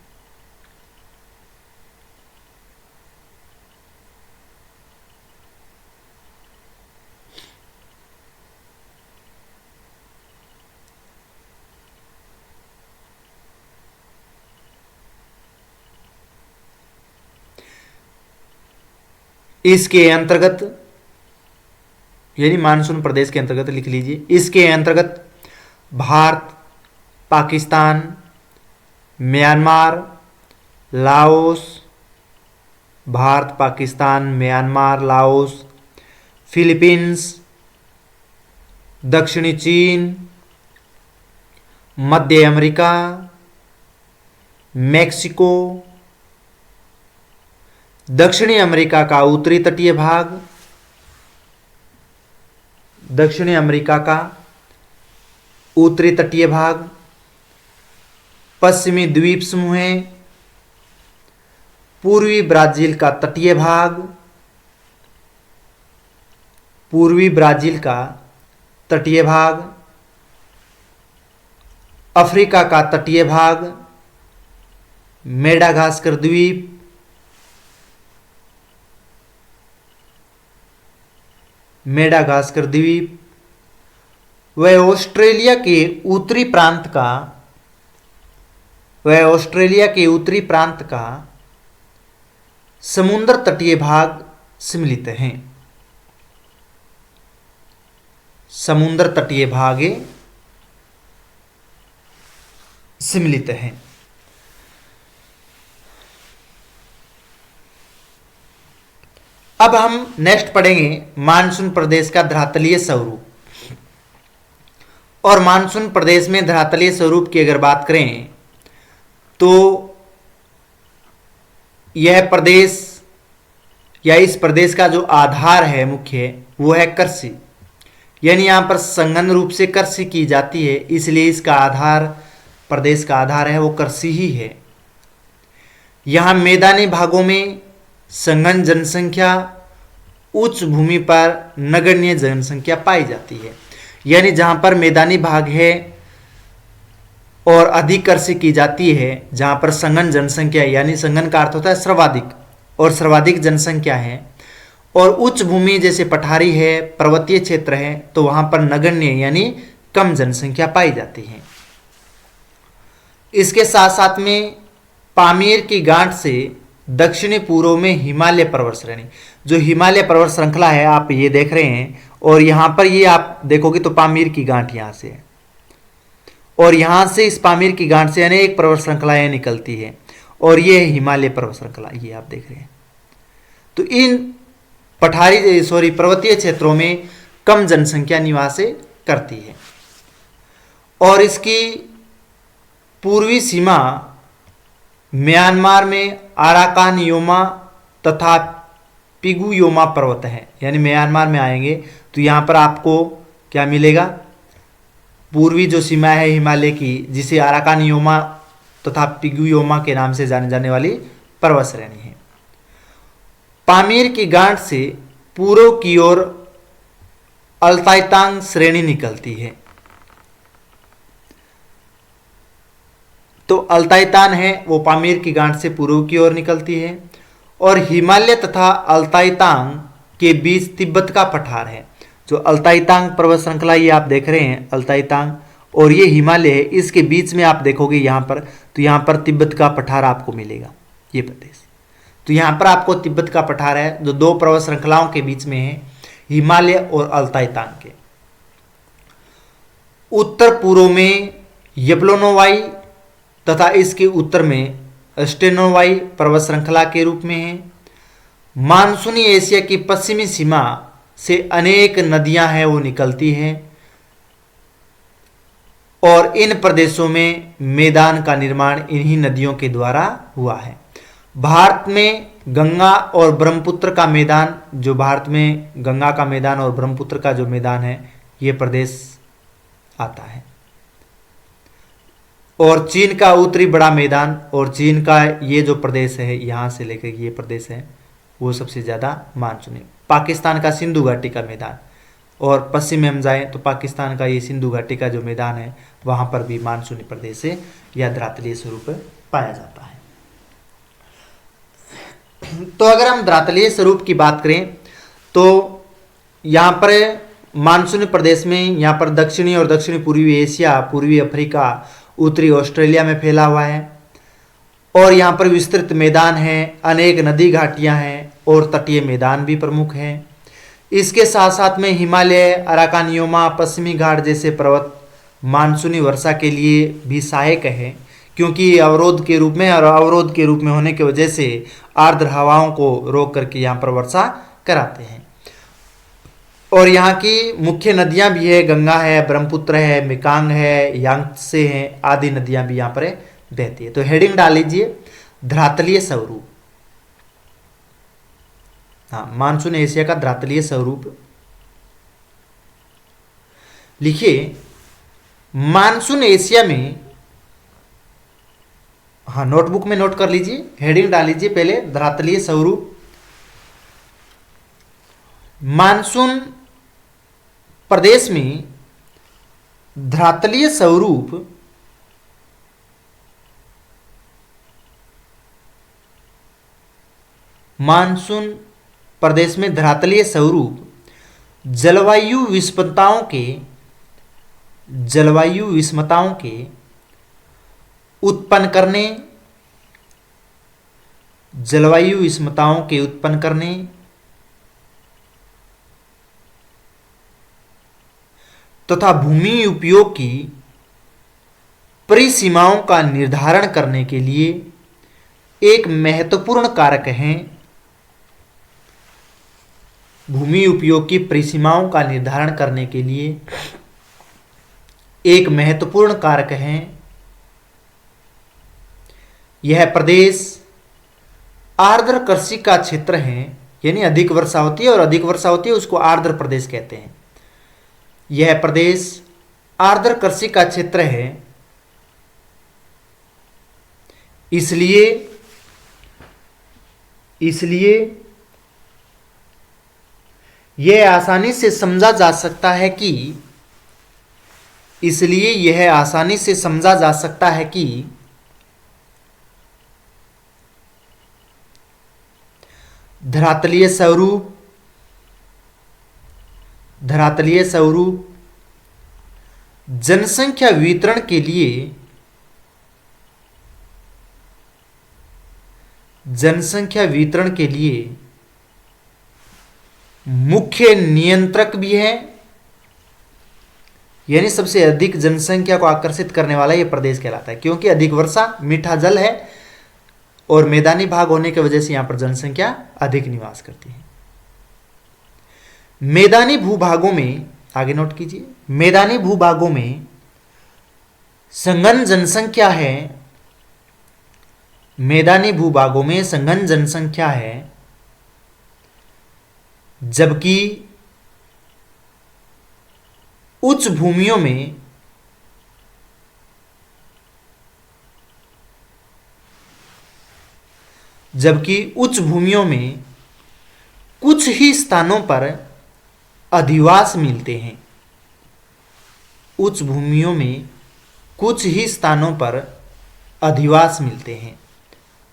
इसके अंतर्गत यानी मानसून प्रदेश के अंतर्गत लिख लीजिए, इसके अंतर्गत Bharat, Pakistan, Myanmar, Laos, Bharat, Pakistan, Myanmar, Laos, Philippines, दक्षिणी चीन, मध्य अमेरिका, मेक्सिको, दक्षिणी अमेरिका का उत्तरी तटीय भाग, दक्षिणी अमेरिका का उत्तरी तटीय भाग, पश्चिमी द्वीप समूह, पूर्वी ब्राजील का तटीय भाग, पूर्वी ब्राजील का तटीय भाग, अफ्रीका का तटीय भाग, मेडागास्कर द्वीप, मेडागास्कर द्वीप व ऑस्ट्रेलिया के उत्तरी प्रांत का समुद्र तटीय भाग सम्मिलित हैं। समुद्र तटीय भाग सम्मिलित हैं। अब हम नेक्स्ट पढ़ेंगे मानसून प्रदेश का धरातलीय स्वरूप। और मानसून प्रदेश में धरातलीय स्वरूप की अगर बात करें तो यह प्रदेश या इस प्रदेश का जो आधार है मुख्य वो है कृषि, यानी यहाँ पर संघन रूप से कृषि की जाती है, इसलिए इसका आधार, प्रदेश का आधार है वो कृषि ही है। यहाँ मैदानी भागों में संघन जनसंख्या, उच्च भूमि पर नगण्य जनसंख्या पाई जाती है, यानी जहां पर मैदानी भाग है और अधिक कृषि की जाती है, जहां पर संघन जनसंख्या यानी संघन का अर्थ होता है सर्वाधिक, और सर्वाधिक जनसंख्या है, और उच्च भूमि जैसे पठारी है, पर्वतीय क्षेत्र है, तो वहां पर नगण्य यानी कम जनसंख्या पाई जाती है। इसके साथ साथ में पामीर की गांठ से दक्षिणी पूर्व में हिमालय पर्वत श्रेणी, जो हिमालय पर्वत श्रृंखला है आप ये देख रहे हैं, और यहां पर ये आप देखोगे तो पामीर की गांठ यहां से है, और यहां से इस पामीर की गांठ से अनेक पर्वत श्रृंखलाएं निकलती है, और ये हिमालय पर्वत श्रृंखला ये आप देख रहे हैं। तो इन पर्वतीय क्षेत्रों में कम जनसंख्या निवास करती है, और इसकी पूर्वी सीमा म्यांमार में आराकान योमा तथा पिगुयोमा पर्वत है, यानी म्यांमार में आएंगे तो यहाँ पर आपको क्या मिलेगा, पूर्वी जो सीमा है हिमालय की, जिसे आराकान योमा तथा पिगुयोमा के नाम से जाने जाने वाली पर्वत श्रेणी है। पामीर की गांठ से पूर्व की ओर अल्ताइतांग श्रेणी निकलती है। तो अल्ताइतान है वो पामीर की गांठ से पूर्व की ओर निकलती है, और हिमालय तथा अल्ताइतांग के बीच तिब्बत का पठार है। जो अल्ताइतांग पर्वत श्रृंखला ये आप देख रहे हैं, अल्ताइतांग, और ये हिमालय है, इसके बीच में आप देखोगे यहाँ पर, तो यहाँ पर तिब्बत का पठार आपको मिलेगा, ये प्रदेश। तो यहाँ पर आपको तिब्बत का पठार है जो दो पर्वत श्रृंखलाओं के बीच में है, हिमालय और अल्ताइतांग के। उत्तर पूर्व में यप्लोनोवाई तथा इसके उत्तर में स्टेनोवाई पर्वत श्रृंखला के रूप में है। मानसूनी एशिया की पश्चिमी सीमा से अनेक नदियां हैं वो निकलती हैं। और इन प्रदेशों में मैदान का निर्माण इन्हीं नदियों के द्वारा हुआ है। भारत में गंगा और ब्रह्मपुत्र का मैदान, जो भारत में गंगा का मैदान और ब्रह्मपुत्र का जो मैदान है, ये प्रदेश आता है। और चीन का उत्तरी बड़ा मैदान और चीन का ये जो प्रदेश है, यहाँ से लेकर ये प्रदेश है, वो सबसे ज़्यादा मानसूनी। पाकिस्तान का सिंधु घाटी का मैदान, और पश्चिम में हम जाएँ तो पाकिस्तान का ये सिंधु घाटी का जो मैदान है, वहाँ पर भी मानसूनी प्रदेश है या धरातलीय स्वरूप पाया जाता है। तो अगर हम धरातलीय स्वरूप की बात करें तो यहाँ पर मानसूनी प्रदेश में यहाँ पर दक्षिणी और दक्षिणी पूर्वी एशिया, पूर्वी अफ्रीका, उत्तरी ऑस्ट्रेलिया में फैला हुआ है और यहाँ पर विस्तृत मैदान है, अनेक नदी घाटियाँ हैं और तटीय मैदान भी प्रमुख हैं। इसके साथ साथ में हिमालय, अराकानियोमा, पश्चिमी घाट जैसे पर्वत मानसूनी वर्षा के लिए भी सहायक है, क्योंकि अवरोध के रूप में और अवरोध के रूप में होने की वजह से आर्द्र हवाओं को रोक करके यहाँ पर वर्षा कराते हैं। और यहाँ की मुख्य नदियाँ भी है, गंगा है, ब्रह्मपुत्र है, मेकांग है, यांगत्से है, आदि नदियाँ भी यहाँ पर बहती है। तो हेडिंग डाल लीजिए धरातलीय स्वरूप। हाँ, मानसून एशिया का धरातलीय स्वरूप लिखिए। मानसून एशिया में, हाँ नोटबुक में नोट कर लीजिए, हेडिंग डाल लीजिए पहले धरातलीय स्वरूप। मानसून प्रदेश में धरातलीय स्वरूप मानसून प्रदेश में धरातलीय स्वरूप जलवायु विषमताओं के उत्पन्न करने तथा भूमि उपयोग की परिसीमाओं का निर्धारण करने के लिए एक महत्वपूर्ण कारक है। भूमि उपयोग की परिसीमाओं का निर्धारण करने के लिए एक महत्वपूर्ण कारक है। यह प्रदेश आर्द्र कृषि का क्षेत्र है, यानी अधिक वर्षा होती है और अधिक वर्षा होती है उसको आर्द्र प्रदेश कहते हैं। यह प्रदेश आर्द्र कृषि का क्षेत्र है, इसलिए यह आसानी से समझा जा सकता है कि धरातलीय स्वरूप जनसंख्या वितरण के लिए मुख्य नियंत्रक भी है, यानी सबसे अधिक जनसंख्या को आकर्षित करने वाला यह प्रदेश कहलाता है, क्योंकि अधिक वर्षा, मीठा जल है और मैदानी भाग होने की वजह से यहां पर जनसंख्या अधिक निवास करती है। मैदानी भूभागों में, आगे नोट कीजिए, मैदानी भूभागों में सघन जनसंख्या है, जबकि उच्च भूमियों में कुछ ही स्थानों पर अधिवास मिलते हैं।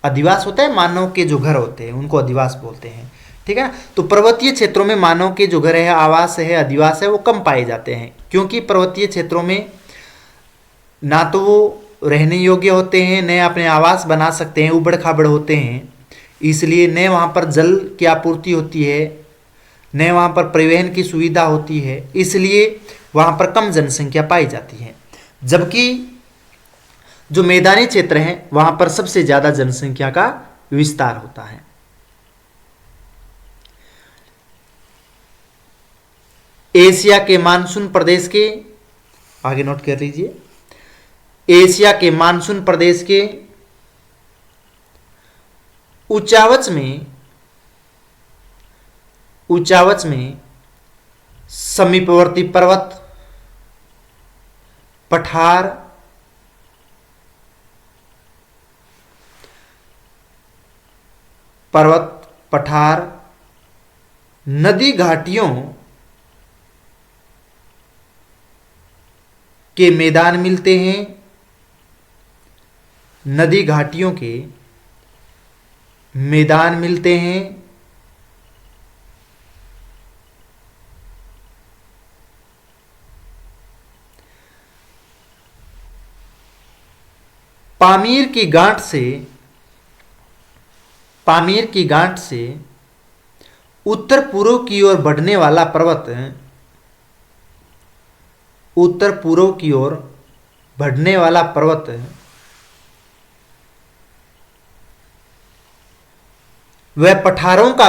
अधिवास होता है, मानव के जो घर होते हैं उनको अधिवास बोलते हैं, ठीक है ना। तो पर्वतीय क्षेत्रों में मानव के जो घर है, आवास है, अधिवास है, वो कम पाए जाते हैं, क्योंकि पर्वतीय क्षेत्रों में ना तो वो रहने योग्य होते हैं, न अपने आवास बना सकते हैं, उबड़ खाबड़ होते हैं, इसलिए न वहाँ पर जल की आपूर्ति होती है, न वहाँ पर परिवहन की सुविधा होती है, इसलिए वहाँ पर कम जनसंख्या पाई जाती है। जबकि जो मैदानी क्षेत्र हैं वहाँ पर सबसे ज़्यादा जनसंख्या का विस्तार होता है। एशिया के मानसून प्रदेश के, आगे नोट कर लीजिए, एशिया के मानसून प्रदेश के उचावच में समीपवर्ती पर्वत, पठार, नदी घाटियों के मैदान मिलते हैं। नदी घाटियों के मैदान मिलते हैं। पामीर की गांठ से उत्तर पूर्व की ओर बढ़ने वाला पर्वत, वह पठारों का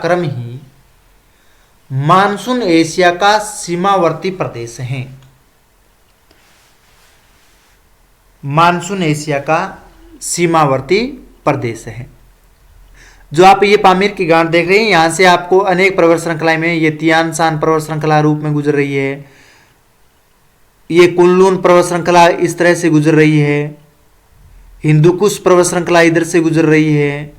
क्रम ही मानसून एशिया का सीमावर्ती प्रदेश है। मानसून एशिया का सीमावर्ती प्रदेश है। जो आप ये पामीर की गांठ देख रहे हैं, यहां से आपको अनेक पर्वत श्रृंखलाएं में ये तियान शान पर्वत श्रृंखला रूप में गुजर रही है। ये कुनलुन पर्वत श्रृंखला इस तरह से गुजर रही है। हिंदुकुश पर्वत श्रृंखला इधर से गुजर रही है।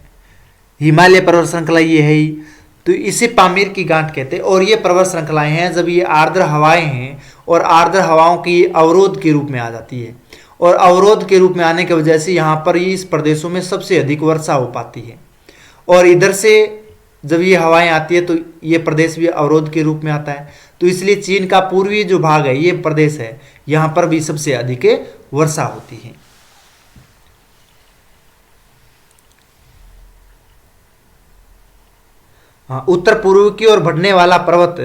हिमालय पर्वत श्रृंखला ये है ही, तो इसे पामीर की गांठ कहते हैं। और ये पर्वत श्रृंखलाएं हैं जब ये आर्द्र हवाएं हैं और आर्द्र हवाओं की अवरोध के रूप में आ जाती है, और अवरोध के रूप में आने की वजह से यहाँ पर इस प्रदेशों में सबसे अधिक वर्षा हो पाती है। और इधर से जब ये हवाएं आती है तो ये प्रदेश भी अवरोध के रूप में आता है। तो इसलिए चीन का पूर्वी जो भाग है, ये प्रदेश है, यहाँ पर भी सबसे अधिक वर्षा होती है। हाँ, उत्तर पूर्व की ओर बढ़ने वाला पर्वत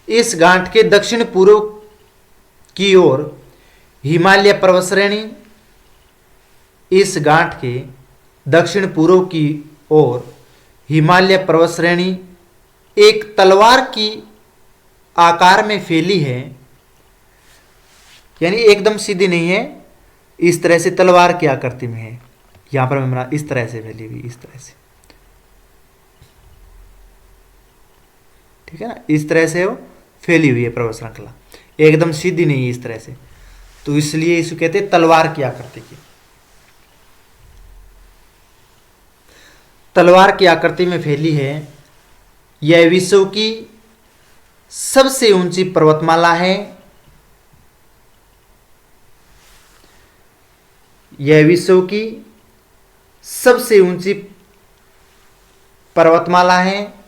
इस गांठ के दक्षिण पूर्व की ओर हिमालय पर्वत श्रेणी, इस गांठ के दक्षिण पूर्व की ओर हिमालय पर्वत श्रेणी एक तलवार की आकार में फैली है, यानी एकदम सीधी नहीं है, इस तरह से तलवार की आकृति में है। यहां पर मैं इस तरह से फैली हुई, इस तरह से, ठीक है ना, इस तरह से वो फैली हुई है पर्वत श्रृंखला, एकदम सीधी नहीं है इस तरह से। तो इसलिए इसे कहते हैं तलवार की आकृति की। तलवार की आकृति में फैली है। यह विश्व की सबसे ऊंची पर्वतमाला है। यह विश्व की सबसे ऊंची पर्वतमाला है।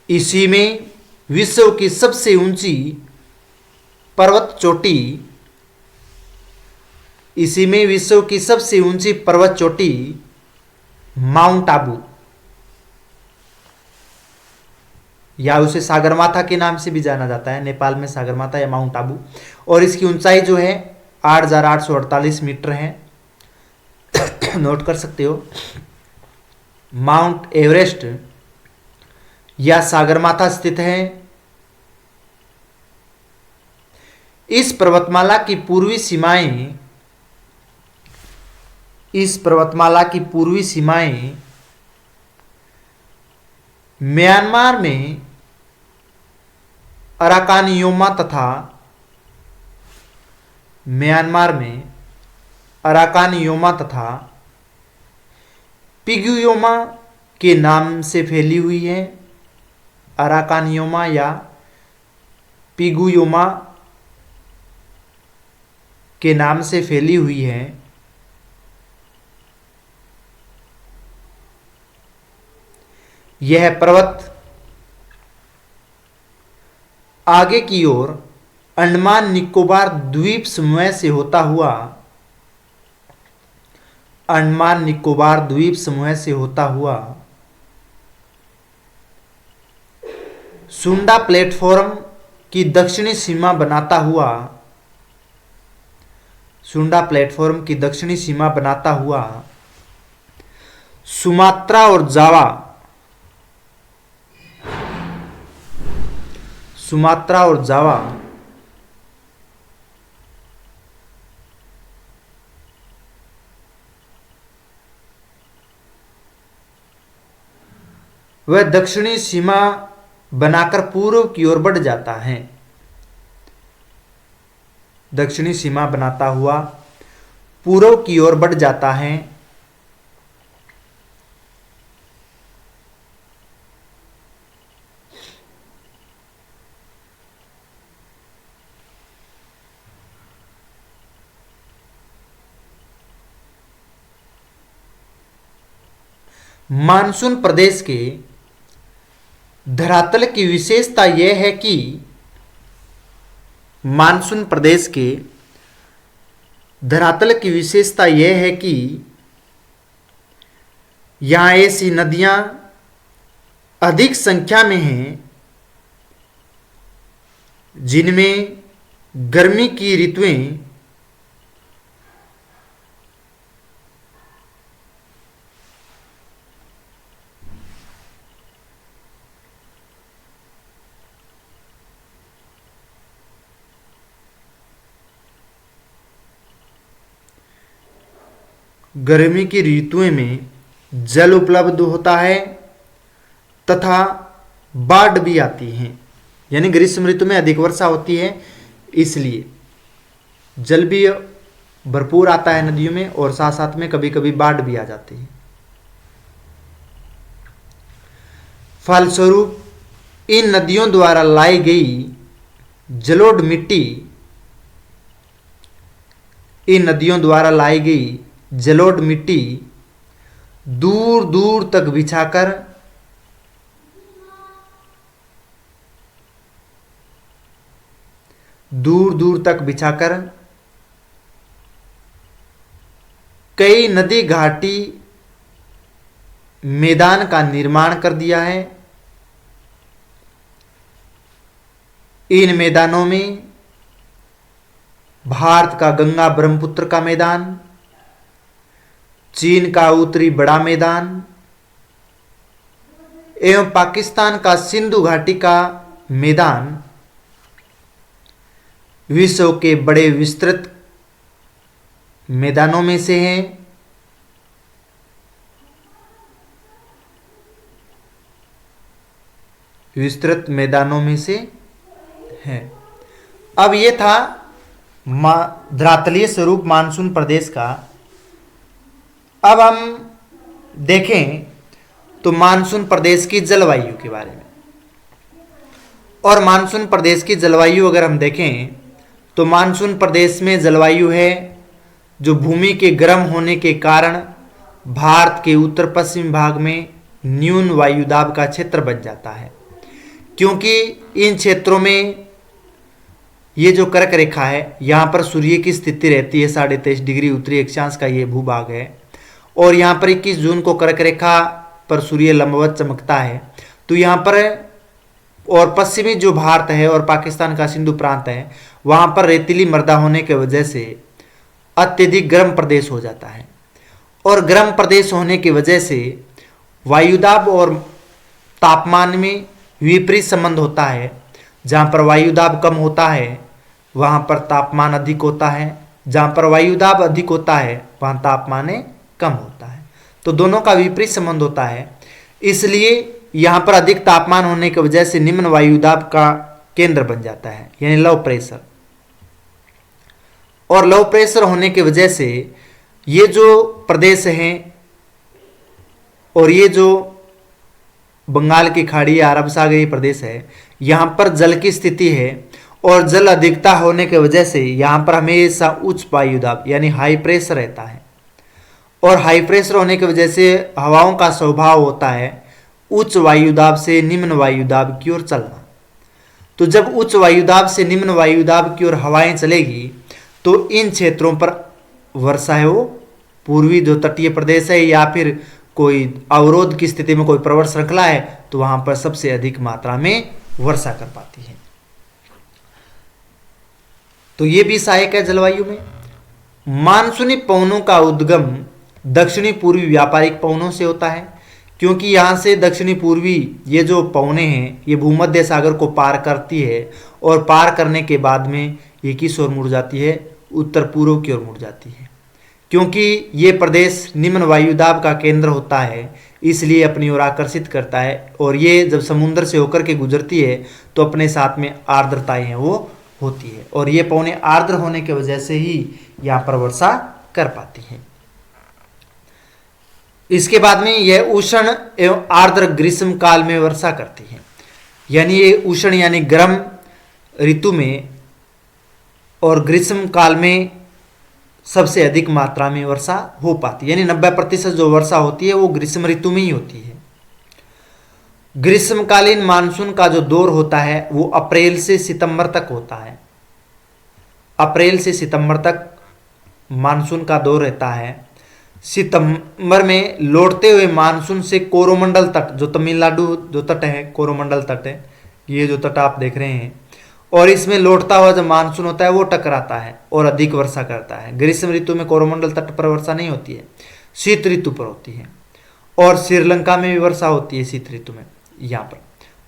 इसी में विश्व की सबसे ऊंची पर्वत चोटी, इसी में विश्व की सबसे ऊंची पर्वत चोटी माउंट आबू, या उसे सागरमाथा के नाम से भी जाना जाता है, नेपाल में सागरमाथा या माउंट आबू। और इसकी ऊंचाई जो है 8,848 मीटर है। नोट कर सकते हो। माउंट एवरेस्ट या सागरमाथा स्थित है। इस पर्वतमाला की पूर्वी सीमाएं म्यांमार में अराकानयोमा तथा पिगुयोमा के नाम से फैली हुई है। अराकानयोमा या पिगुयोमा के नाम से फैली हुई है। यह पर्वत आगे की ओर अंडमान निकोबार द्वीप समूह से होता हुआ सुंडा प्लेटफॉर्म की दक्षिणी सीमा बनाता हुआ, सुंडा प्लेटफॉर्म की दक्षिणी सीमा बनाता हुआ सुमात्रा और जावा, सुमात्रा और जावा वह दक्षिणी सीमा बनाकर पूर्व की ओर बढ़ जाता है, दक्षिणी सीमा बनाता हुआ पूर्व की ओर बढ़ जाता है। मानसून प्रदेश के धरातल की विशेषता यह है कि मानसून प्रदेश के धरातल की विशेषता यह है कि यहां ऐसी नदियां अधिक संख्या में हैं जिनमें गर्मी की ऋतुएं गर्मी की ऋतुएं में जल उपलब्ध होता है तथा बाढ़ भी आती है, यानी ग्रीष्म ऋतु में अधिक वर्षा होती है इसलिए जल भी भरपूर आता है नदियों में और साथ साथ में कभी कभी बाढ़ भी आ जाती है। फलस्वरूप इन नदियों द्वारा लाई गई जलोढ़ मिट्टी, इन नदियों द्वारा लाई गई जलोढ़ मिट्टी दूर दूर तक बिछाकर दूर दूर तक बिछाकर कई नदी घाटी मैदान का निर्माण कर दिया है। इन मैदानों में भारत का गंगा ब्रह्मपुत्र का मैदान, चीन का उत्तरी बड़ा मैदान एवं पाकिस्तान का सिंधु घाटी का मैदान विश्व के बड़े विस्तृत मैदानों में से हैं। विस्तृत मैदानों में से है। अब ये था धरातलीय स्वरूप मानसून प्रदेश का। अब हम देखें तो मानसून प्रदेश की जलवायु के बारे में। और मानसून प्रदेश की जलवायु अगर हम देखें तो मानसून प्रदेश में जलवायु है जो भूमि के गर्म होने के कारण भारत के उत्तर पश्चिम भाग में न्यून वायुदाब का क्षेत्र बन जाता है, क्योंकि इन क्षेत्रों में ये जो कर्क रेखा है यहाँ पर सूर्य की स्थिति रहती है 23.5 डिग्री उत्तरी अक्षांश का ये भूभाग है, और यहाँ पर 21 जून को कर्क रेखा पर सूर्य लंबवत चमकता है। तो यहाँ पर और पश्चिमी जो भारत है और पाकिस्तान का सिंधु प्रांत है वहाँ पर रेतीली मृदा होने की वजह से अत्यधिक गर्म प्रदेश हो जाता है, और गर्म प्रदेश होने की वजह से वायुदाब और तापमान में विपरीत संबंध होता है। जहाँ पर वायुदाब कम होता है वहाँ पर तापमान अधिक होता है, जहाँ पर वायुदाब अधिक होता है वहाँ तापमान कम होता है। तो दोनों का विपरीत संबंध होता है, इसलिए यहाँ पर अधिक तापमान होने की वजह से निम्न वायुदाब का केंद्र बन जाता है, यानी लो प्रेशर। और लो प्रेशर होने की वजह से ये जो प्रदेश हैं और ये जो बंगाल की खाड़ी या अरब सागरीय प्रदेश है यहाँ पर जल की स्थिति है, और जल अधिकता होने की वजह से यहाँ पर हमेशा उच्च वायुदाब यानी हाई प्रेशर रहता है। और हाई प्रेशर होने की वजह से हवाओं का स्वभाव होता है उच्च वायुदाब से निम्न वायुदाब की ओर चलना। तो जब उच्च वायुदाब से निम्न वायुदाब की ओर हवाएं चलेगी तो इन क्षेत्रों पर वर्षा है वो पूर्वी जो तटीय प्रदेश है या फिर कोई अवरोध की स्थिति में कोई प्रवल श्रृंखला है तो वहां पर सबसे अधिक मात्रा में वर्षा कर पाती है। तो ये भी सहायक है जलवायु में। मानसूनी पवनों का उद्गम दक्षिणी पूर्वी व्यापारिक पवनों से होता है, क्योंकि यहाँ से दक्षिणी पूर्वी ये जो पवनें हैं ये भूमध्य सागर को पार करती है, और पार करने के बाद में ये किस ओर मुड़ जाती है, उत्तर पूर्व की ओर मुड़ जाती है। क्योंकि ये प्रदेश निम्न वायुदाब का केंद्र होता है, इसलिए अपनी ओर आकर्षित करता है, और ये जब समुद्र से होकर के गुजरती है तो अपने साथ में आर्द्रताएं हैं वो होती है, और ये पवनें आर्द्र होने की वजह से ही यहाँ पर वर्षा कर पाती है। इसके बाद में यह उष्ण एवं आर्द्र ग्रीष्म काल में वर्षा करती है, यानी ये उष्ण यानी गर्म ऋतु में और ग्रीष्म काल में सबसे अधिक मात्रा में वर्षा हो पाती है, यानी 90% जो वर्षा होती है वो ग्रीष्म ऋतु में ही होती है। ग्रीष्मकालीन मानसून का जो दौर होता है वो अप्रैल से सितंबर तक होता है। अप्रैल से सितंबर तक मानसून का दौर रहता है। सितंबर में लौटते हुए मानसून से कोरोमंडल तट, जो तमिलनाडु जो तट है, कोरोमंडल तट है, ये जो तट आप देख रहे हैं, और इसमें लौटता हुआ जो मानसून होता है वो टकराता है और अधिक वर्षा करता है। ग्रीष्म ऋतु में कोरोमंडल तट पर वर्षा नहीं होती है, शीत ऋतु पर होती है, और श्रीलंका में भी वर्षा होती है शीत ऋतु में यहाँ पर।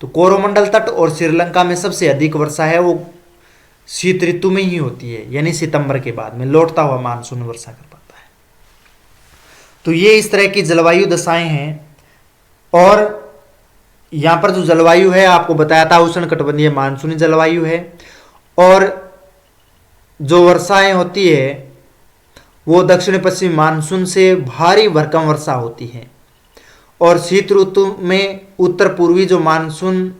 तो कोरोमंडल तट और श्रीलंका में सबसे अधिक वर्षा है वो शीत ऋतु में ही होती है, यानी सितंबर के बाद में लौटता हुआ मानसून वर्षा कर पाता है। तो ये इस तरह की जलवायु दशाएं हैं। और यहाँ पर जो जलवायु है आपको बताया था उष्णकटिबंधीय मानसूनी जलवायु है, और जो वर्षाएं होती है वो दक्षिण पश्चिमी मानसून से भारी भरकम वर्षा होती है, और शीत ऋतु में उत्तर पूर्वी जो मानसून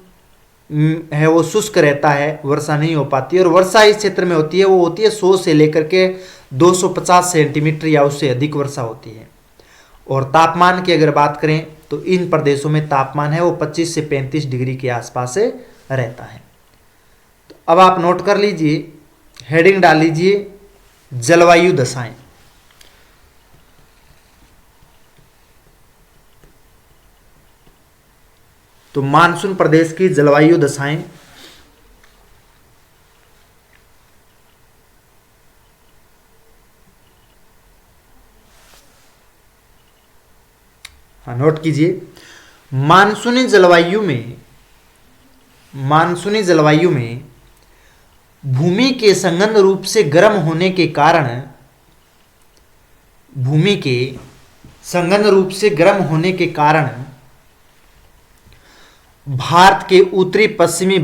है वो शुष्क रहता है, वर्षा नहीं हो पाती है। और वर्षा इस क्षेत्र में होती है वो होती है 100 से लेकर के 250 सेंटीमीटर या उससे अधिक वर्षा होती है। और तापमान की अगर बात करें तो इन प्रदेशों में तापमान है वो 25 से 35 डिग्री के आसपास से रहता है। तो अब आप नोट कर लीजिए, हेडिंग डाल लीजिए जलवायु दशाएं। तो मानसून प्रदेश की जलवायु दशाएं, हाँ नोट कीजिए। मानसूनी जलवायु में भूमि के संघन रूप से गर्म होने के कारण, भूमि के संघन रूप से गर्म होने के कारण भारत के उत्तरी पश्चिमी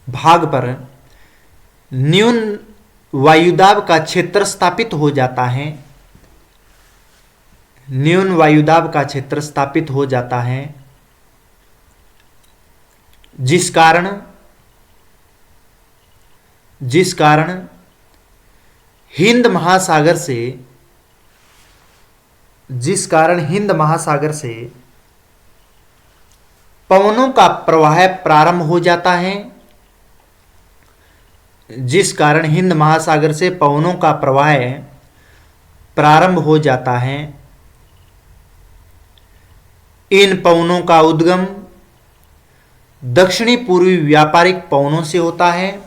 भाग पर न्यून वायुदाब का क्षेत्र स्थापित हो जाता है। न्यून वायुदाब का क्षेत्र स्थापित हो जाता है, जिस कारण हिंद महासागर से पवनों का प्रवाह प्रारंभ हो जाता है। जिस कारण हिंद महासागर से पवनों का प्रवाह प्रारंभ हो जाता है। इन पवनों का उद्गम दक्षिणी पूर्वी व्यापारिक पवनों से होता है,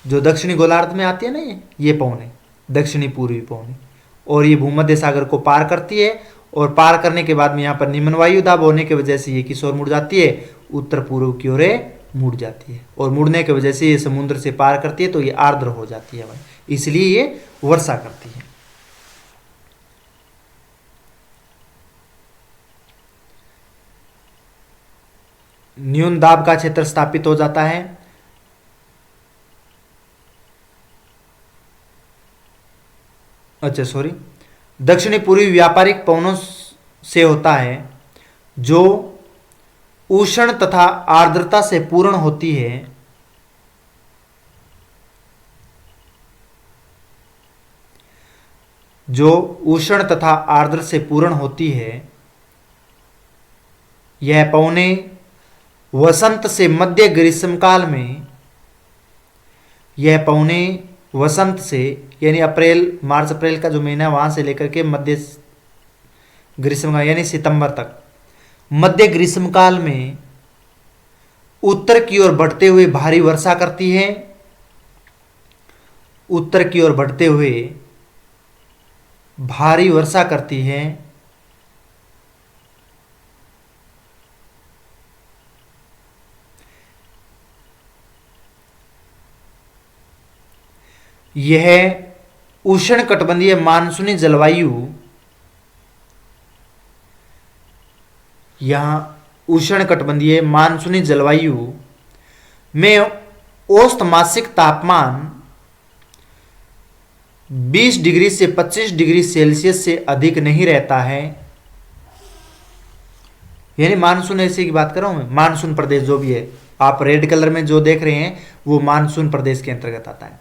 जो दक्षिणी गोलार्ध में आती है ना, ये पवनें दक्षिणी पूर्वी पवनें, और ये भूमध्य सागर को पार करती है, और पार करने के बाद में यहाँ पर निम्न वायुदाब होने की वजह से ये किस ओर मुड़ जाती है, उत्तर पूर्व की ओर मुड़ जाती है, और मुड़ने की वजह से ये समुद्र से पार करती है तो ये आर्द्र हो जाती है भाई, इसलिए ये वर्षा करती है। न्यून दाब का क्षेत्र स्थापित हो जाता है। अच्छा सॉरी, दक्षिणी पूर्वी व्यापारिक पवनों से होता है, जो उष्ण तथा आर्द्रता से पूर्ण होती है। जो उष्ण तथा आर्द्र से पूर्ण होती है, यह पवनें वसंत से मध्य ग्रीष्मकाल में, यह पवनें वसंत से यानी अप्रैल मार्च अप्रैल का जो महीना वहां से लेकर के मध्य ग्रीष्मकाल यानी सितंबर तक। मध्य ग्रीष्मकाल में उत्तर की ओर बढ़ते हुए भारी वर्षा करती है, उत्तर की ओर बढ़ते हुए भारी वर्षा करती है। यह उष्णकटिबंधीय मानसूनी जलवायु, यहां उष्णकटिबंधीय मानसूनी जलवायु में औसत मासिक तापमान 20 डिग्री से 25 डिग्री सेल्सियस से अधिक नहीं रहता है। यानी मानसून ऐसे की बात कर रहा हूं मैं, मानसून प्रदेश जो भी है, आप रेड कलर में जो देख रहे हैं वो मानसून प्रदेश के अंतर्गत आता है।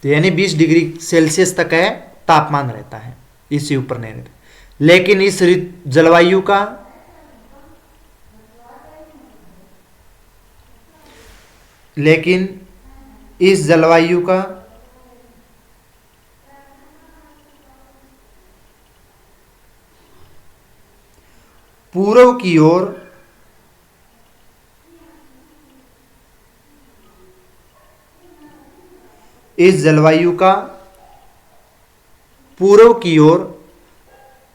तो यानी 20 डिग्री सेल्सियस तक है तापमान रहता है, इससे ऊपर नहीं रहता। लेकिन इस जलवायु का पूर्व की ओर पूर्व की ओर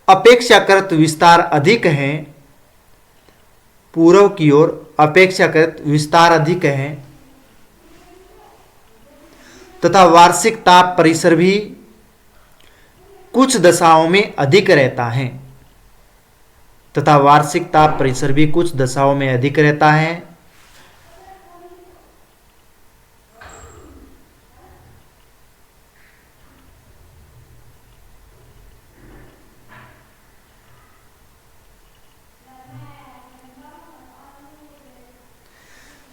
अपेक्षाकृत विस्तार अधिक है, पूर्व की ओर अपेक्षाकृत विस्तार अधिक है तथा वार्षिक ताप परिसर भी कुछ दशाओं में अधिक रहता है, तथा वार्षिक ताप परिसर भी कुछ दशाओं में अधिक रहता है।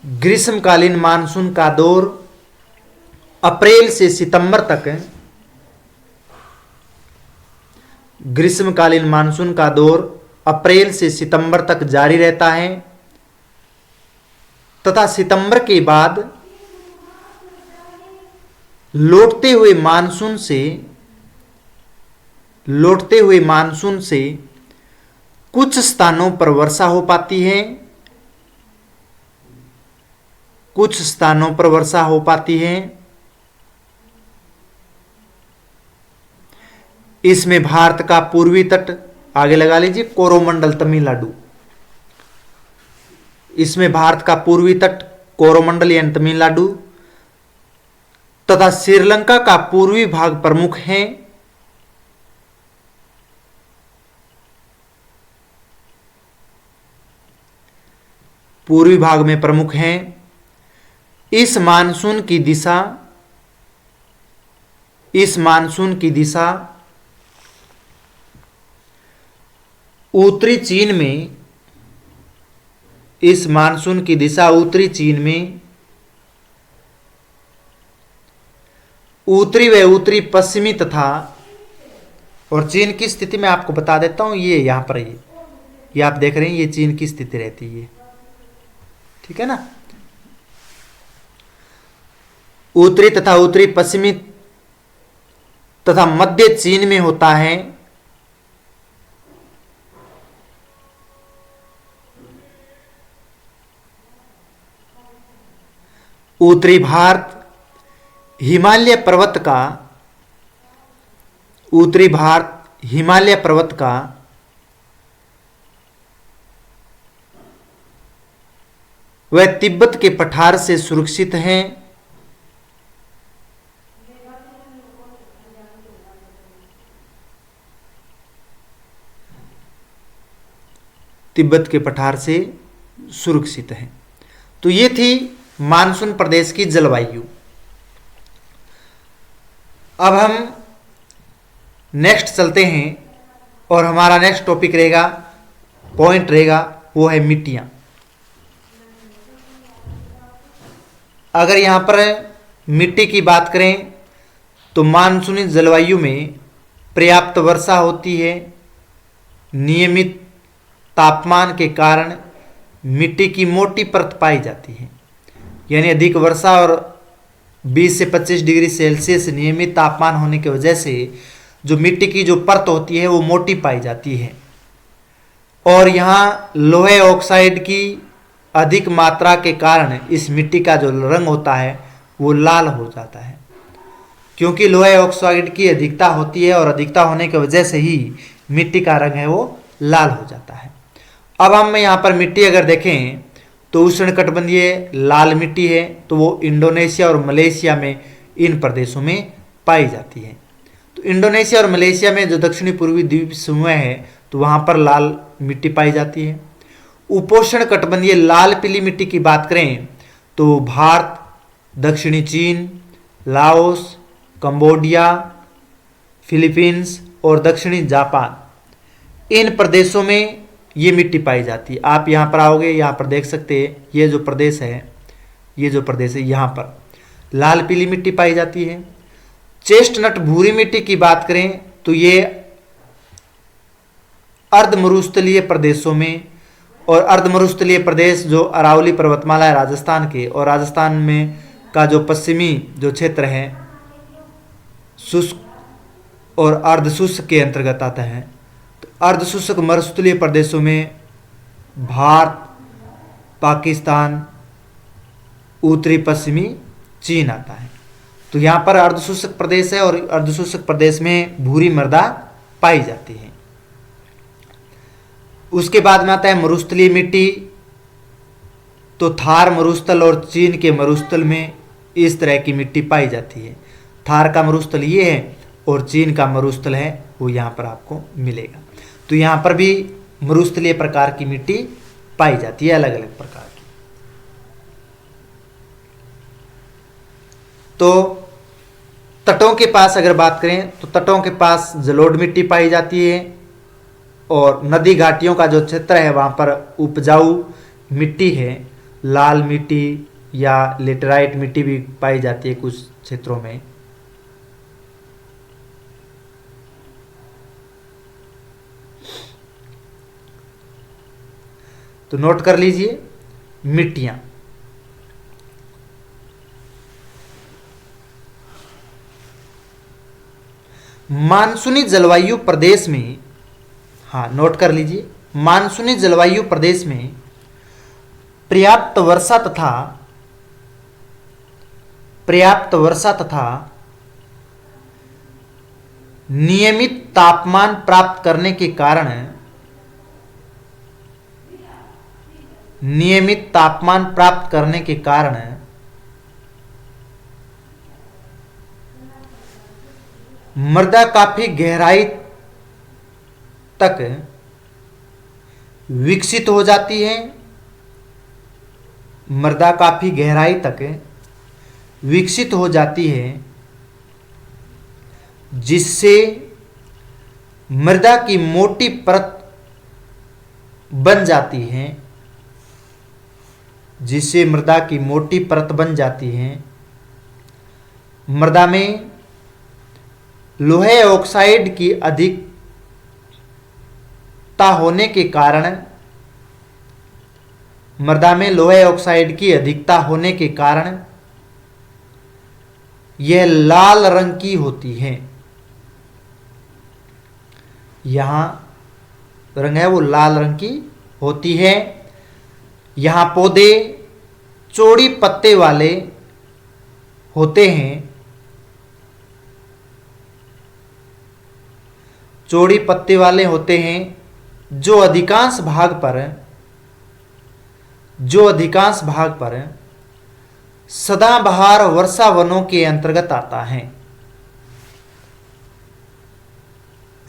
ग्रीष्मकालीन मानसून का दौर अप्रैल से सितंबर तक है। ग्रीष्मकालीन मानसून का दौर अप्रैल से सितंबर तक जारी रहता है तथा सितंबर के बाद लौटते हुए मानसून से कुछ स्थानों पर वर्षा हो पाती है, कुछ स्थानों पर वर्षा हो पाती है। इसमें भारत का पूर्वी तट, आगे लगा लीजिए कोरोमंडल तमिलनाडु, इसमें भारत का पूर्वी तट कोरोमंडल यानी तमिलनाडु तथा श्रीलंका का पूर्वी भाग प्रमुख है। पूर्वी भाग में प्रमुख हैं। इस मानसून की दिशा उत्तरी चीन में, इस मानसून की दिशा उत्तरी चीन में, उत्तरी व उत्तरी पश्चिमी तथा, और चीन की स्थिति मैं आपको बता देता हूं, ये यहां पर ये आप देख रहे हैं, ये चीन की स्थिति रहती है, ठीक है ना। उत्तरी तथा उत्तरी पश्चिमी तथा मध्य चीन में होता है। उत्तरी भारत हिमालय पर्वत का वह तिब्बत के पठार से सुरक्षित है। तिब्बत के पठार से सुरक्षित है। तो ये थी मानसून प्रदेश की जलवायु। अब हम नेक्स्ट चलते हैं और हमारा नेक्स्ट टॉपिक रहेगा, पॉइंट रहेगा, वो है मिट्टियां। अगर यहां पर मिट्टी की बात करें तो मानसूनी जलवायु में पर्याप्त वर्षा होती है। नियमित तापमान के कारण मिट्टी की मोटी परत पाई जाती है, यानी अधिक वर्षा और 20 से 25 डिग्री सेल्सियस नियमित तापमान होने की वजह से जो मिट्टी की जो परत होती है वो मोटी पाई जाती है। और यहाँ लोहे ऑक्साइड की अधिक मात्रा के कारण इस मिट्टी का जो रंग होता है वो लाल हो जाता है, क्योंकि लोहे ऑक्साइड की अधिकता होती है और अधिकता होने की वजह से ही मिट्टी का रंग है वो लाल हो जाता है। अब हम यहाँ पर मिट्टी अगर देखें तो उष्णकटिबंधीय लाल मिट्टी है, तो वो इंडोनेशिया और मलेशिया में इन प्रदेशों में पाई जाती है। तो इंडोनेशिया और मलेशिया में जो दक्षिणी पूर्वी द्वीप समूह है तो वहाँ पर लाल मिट्टी पाई जाती है। उपोष्ण कटिबंधीय लाल पीली मिट्टी की बात करें तो भारत, दक्षिणी चीन, लाओस, कंबोडिया, फिलीपींस और दक्षिणी जापान, इन प्रदेशों में ये मिट्टी पाई जाती है। आप यहाँ पर आओगे, यहाँ पर देख सकते हैं ये जो प्रदेश है यहाँ पर लाल पीली मिट्टी पाई जाती है। चेस्टनट भूरी मिट्टी की बात करें तो ये अर्ध मरुस्थलीय प्रदेशों में, और अर्ध मरुस्थलीय प्रदेश जो अरावली पर्वतमाला है राजस्थान के, और राजस्थान में का जो पश्चिमी जो क्षेत्र है शुष्क और अर्ध शुष्क के अंतर्गत आता है। तो अर्ध शुष्क मरुस्थलीय प्रदेशों में भारत, पाकिस्तान, उत्तरी पश्चिमी चीन आता है। तो यहाँ पर अर्ध शुष्क प्रदेश है और अर्ध शुष्क प्रदेश में भूरी मृदा पाई जाती है। उसके बाद में आता है मरुस्थलीय मिट्टी। तो थार मरुस्थल और चीन के मरुस्थल में इस तरह की मिट्टी पाई जाती है। थार का मरुस्थल ये है और चीन का मरुस्थल है वो यहाँ पर आपको मिलेगा। तो यहाँ पर भी मरुस्थलीय प्रकार की मिट्टी पाई जाती है, अलग अलग प्रकार की। तो तटों के पास अगर बात करें तो तटों के पास जलोढ़ मिट्टी पाई जाती है, और नदी घाटियों का जो क्षेत्र है वहाँ पर उपजाऊ मिट्टी है, लाल मिट्टी या लेटराइट मिट्टी भी पाई जाती है कुछ क्षेत्रों में। तो नोट कर लीजिए मिट्टियां। मानसूनी जलवायु प्रदेश में, हाँ नोट कर लीजिए, मानसूनी जलवायु प्रदेश में पर्याप्त वर्षा तथा नियमित तापमान प्राप्त करने के कारण मृदा काफी गहराई तक विकसित हो जाती है। मृदा काफी गहराई तक विकसित हो जाती है, जिससे मृदा की मोटी परत बन जाती है, मृदा में लोहे ऑक्साइड की अधिकता होने के कारण यह लाल रंग की होती है। यहाँ रंग है वो लाल रंग की होती है। यहाँ पौधे चौड़ी पत्ते वाले होते हैं, जो अधिकांश भाग पर सदाबहार वर्षा वनों के अंतर्गत आता है।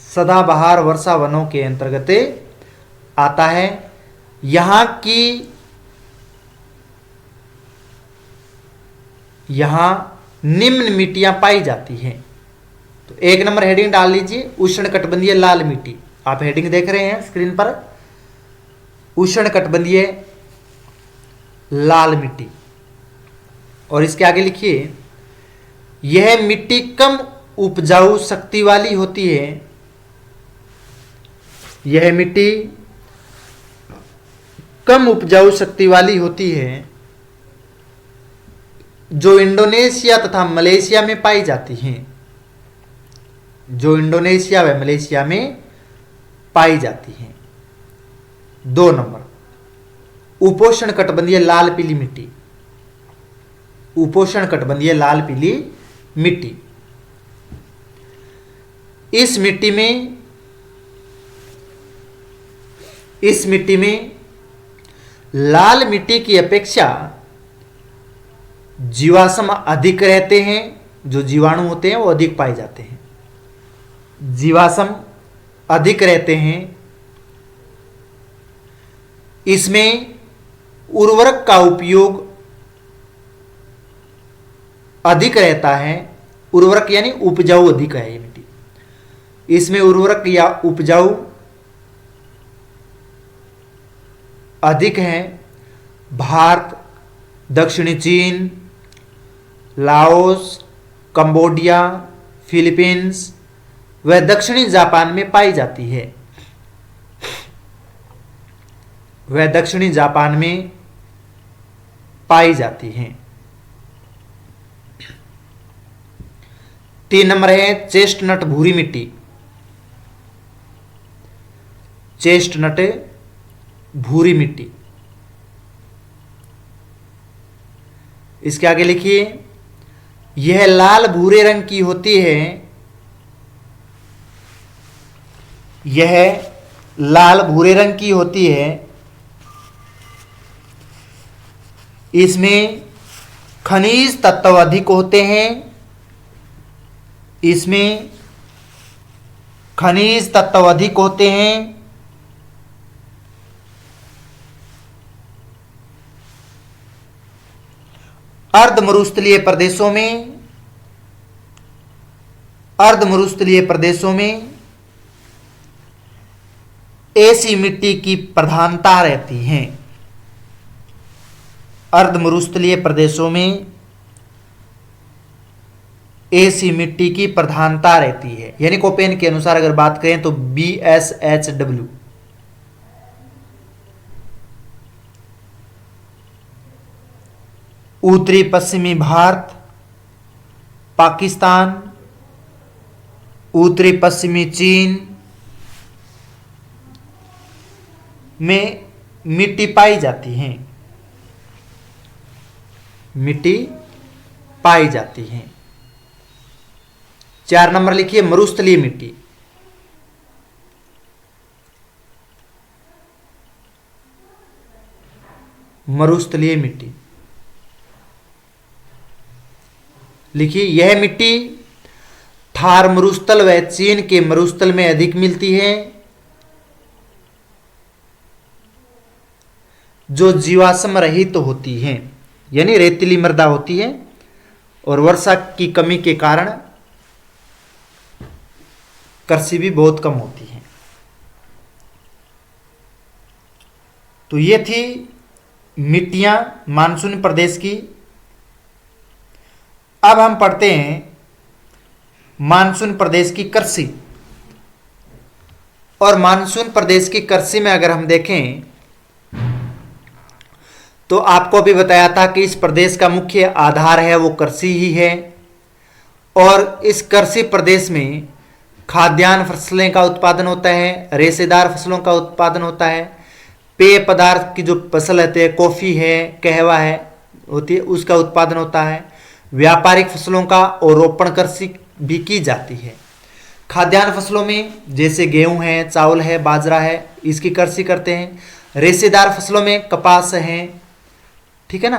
सदाबहार वर्षा वनों के अंतर्गत आता है। यहाँ निम्न मिट्टियां पाई जाती हैं। तो एक नंबर हेडिंग डाल लीजिए, उष्णकटिबंधीय लाल मिट्टी। आप हेडिंग देख रहे हैं स्क्रीन पर, उष्णकटिबंधीय लाल मिट्टी। और इसके आगे लिखिए, यह मिट्टी कम उपजाऊ शक्ति वाली होती है। यह मिट्टी कम उपजाऊ शक्ति वाली होती है, जो इंडोनेशिया तथा मलेशिया में पाई जाती हैं। जो इंडोनेशिया व मलेशिया में पाई जाती हैं। 2 नंबर उपोष्ण कटिबंधीय लाल पीली मिट्टी, उपोष्ण कटिबंधीय लाल पीली मिट्टी। इस मिट्टी में लाल मिट्टी की अपेक्षा जीवाश्म अधिक रहते हैं, जो जीवाणु होते हैं वो अधिक पाए जाते हैं, जीवाश्म अधिक रहते हैं। इसमें उर्वरक का उपयोग अधिक रहता है, उर्वरक यानी उपजाऊ अधिक है ये मिट्टी, इसमें उर्वरक या उपजाऊ अधिक है। भारत, दक्षिणी चीन, लाओस, कंबोडिया, फिलीपींस व दक्षिणी जापान में पाई जाती है, वह दक्षिणी जापान में पाई जाती हैं। 3 नंबर है चेस्टनट भूरी मिट्टी, चेस्टनट भूरी मिट्टी। इसके आगे लिखिए, यह लाल भूरे रंग की होती है, यह लाल भूरे रंग की होती है। इसमें खनिज तत्व अधिक होते हैं, इसमें खनिज तत्व अधिक होते हैं। अर्ध मरुस्थलीय प्रदेशों में ऐसी मिट्टी की प्रधानता रहती है, अर्ध मरुस्थलीय प्रदेशों में ऐसी मिट्टी की प्रधानता रहती है। यानी कोपेन के अनुसार अगर बात करें तो BSHW। उत्तरी पश्चिमी भारत, पाकिस्तान, उत्तरी पश्चिमी चीन में मिट्टी पाई जाती है, मिट्टी पाई जाती है। 4 नंबर लिखिए मरुस्थलीय मिट्टी, मरुस्थलीय मिट्टी लिखिए, यह मिट्टी थार मरुस्थल व चीन के मरुस्थल में अधिक मिलती है, जो जीवाश्म रहित तो होती है, यानी रेतीली मृदा होती है और वर्षा की कमी के कारण कृषि भी बहुत कम होती है। तो ये थी मिट्टियां मानसून प्रदेश की। अब हम पढ़ते हैं मानसून प्रदेश की कृषि। और मानसून प्रदेश की कृषि में अगर हम देखें तो आपको भी बताया था कि इस प्रदेश का मुख्य आधार है वो कृषि ही है, और इस कृषि प्रदेश में खाद्यान्न फसलें का उत्पादन होता है, रेशेदार फसलों का उत्पादन होता है, पेय पदार्थ की जो फसल होती है, कॉफ़ी है, कहवा है होती है, उसका उत्पादन होता है, व्यापारिक फसलों का और रोपण कृषि भी की जाती है। खाद्यान्न फसलों में जैसे गेहूं है, चावल है, बाजरा है, इसकी कृषि करते हैं। रेशेदार फसलों में कपास है, ठीक है ना।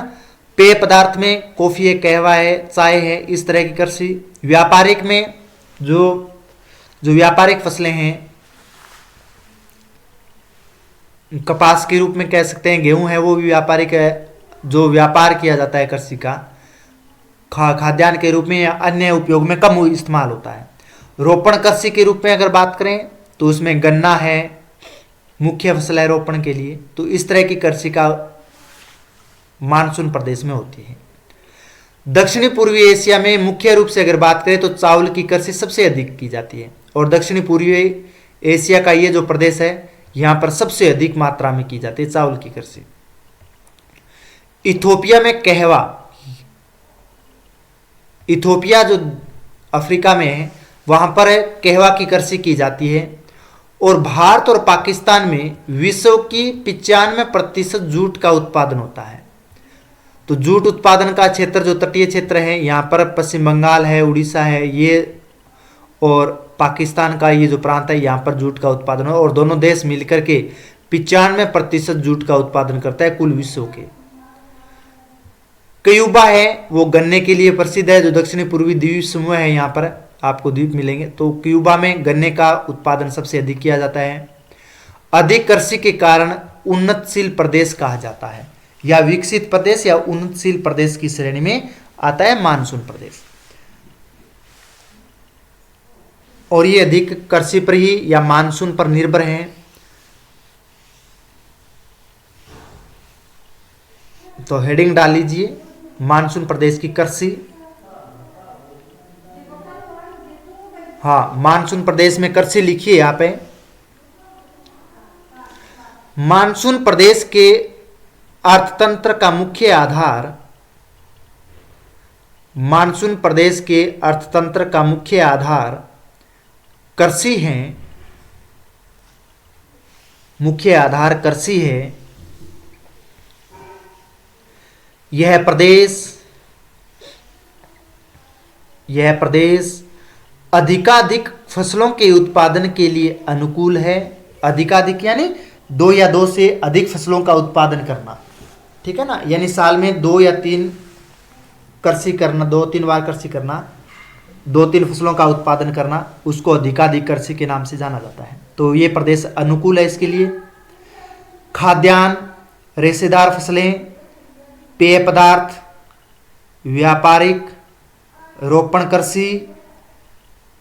पेय पदार्थ में कॉफ़ी है, कहवा है, चाय है, इस तरह की कृषि। व्यापारिक में जो व्यापारिक फसलें हैं, कपास के रूप में कह सकते हैं, गेहूं है वो भी व्यापारिक है, जो व्यापार किया जाता है कृषि का, खाद्यान्न के रूप में या अन्य उपयोग में कम इस्तेमाल होता है। रोपण कृषि के रूप में अगर बात करें तो उसमें गन्ना है, मुख्य फसल है रोपण के लिए। तो इस तरह की कृषि का मानसून प्रदेश में होती है। दक्षिणी पूर्वी एशिया में मुख्य रूप से अगर बात करें तो चावल की कृषि सबसे अधिक की जाती है, और दक्षिणी पूर्वी एशिया का ये जो प्रदेश है यहाँ पर सबसे अधिक मात्रा में की जाती है चावल की कृषि। इथोपिया में कहवा, इथोपिया जो अफ्रीका में है वहाँ पर कहवा की कृषि की जाती है, और भारत और पाकिस्तान में विश्व की 95% जूट का उत्पादन होता है। तो जूट उत्पादन का क्षेत्र जो तटीय क्षेत्र है, यहाँ पर पश्चिम बंगाल है, उड़ीसा है ये, और पाकिस्तान का ये जो प्रांत है यहाँ पर जूट का उत्पादन हो, और दोनों देश मिलकर के 95% जूट का उत्पादन करता है कुल विश्व के। क्यूबा है वो गन्ने के लिए प्रसिद्ध है, जो दक्षिणी पूर्वी द्वीप समूह है, यहाँ पर आपको द्वीप मिलेंगे। तो क्यूबा में गन्ने का उत्पादन सबसे अधिक किया जाता है। अधिक कृषि के कारण उन्नतशील प्रदेश कहा जाता है, या विकसित प्रदेश या उन्नतशील प्रदेश की श्रेणी में आता है मानसून प्रदेश। और ये अधिक कृषि पर ही या मानसून पर निर्भर हैं। तो हेडिंग डाल लीजिए मानसून प्रदेश की कृषि। हाँ, मानसून प्रदेश में कृषि लिखिए यहाँ पे। मानसून प्रदेश के अर्थतंत्र का मुख्य आधार, मानसून प्रदेश के अर्थतंत्र का मुख्य आधार कृषि है, मुख्य आधार कृषि है। यह प्रदेश अधिकाधिक फसलों के उत्पादन के लिए अनुकूल है। अधिकाधिक यानी 2 या 2 से अधिक फसलों का उत्पादन करना, ठीक है ना, यानी साल में 2 या 3 कृषि करना, 2-3 बार कृषि करना, 2-3 फसलों का उत्पादन करना, उसको अधिकाधिक कृषि के नाम से जाना जाता है। तो ये प्रदेश अनुकूल है इसके लिए। खाद्यान्न, रेशेदार फसलें, पेय पदार्थ, व्यापारिक, रोपण कृषि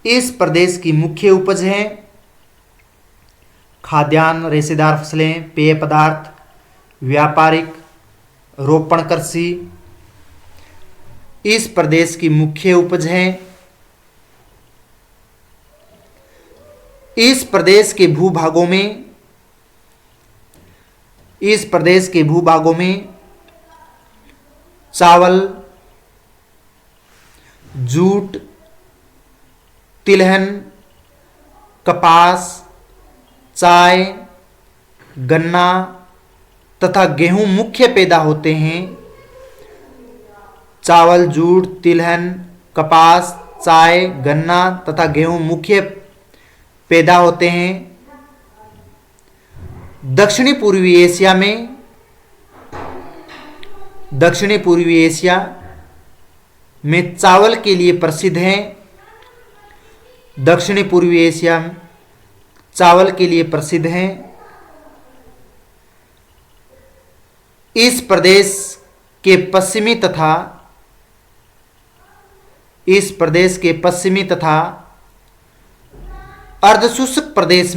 इस प्रदेश की मुख्य उपज है। खाद्यान्न, रेशेदार फसलें, पेय पदार्थ, व्यापारिक, रोपण कृषि इस प्रदेश की मुख्य उपज है। इस प्रदेश के भूभागों में चावल, जूट, तिलहन, कपास, चाय, गन्ना तथा गेहूं मुख्य पैदा होते हैं। चावल, जूट, तिलहन, कपास, चाय, गन्ना तथा गेहूं मुख्य पैदा होते हैं। दक्षिणी पूर्वी एशिया में चावल के लिए प्रसिद्ध है। दक्षिणी पूर्वी एशिया चावल के लिए प्रसिद्ध है। इस प्रदेश के पश्चिमी तथा अर्धशुष्क प्रदेश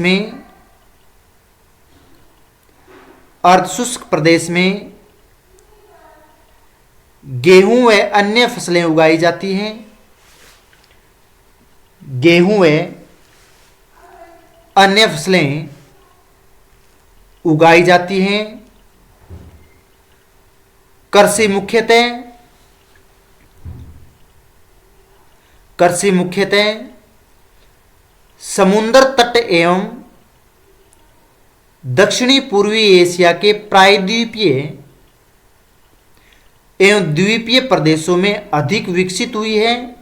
में गेहूं व अन्य फसलें उगाई जाती हैं। गेहूं व अन्य फसलें उगाई जाती हैं। कृषि मुख्यतः समुद्र तट एवं दक्षिणी पूर्वी एशिया के प्रायद्वीपीय एवं द्वीपीय प्रदेशों में अधिक विकसित हुई है।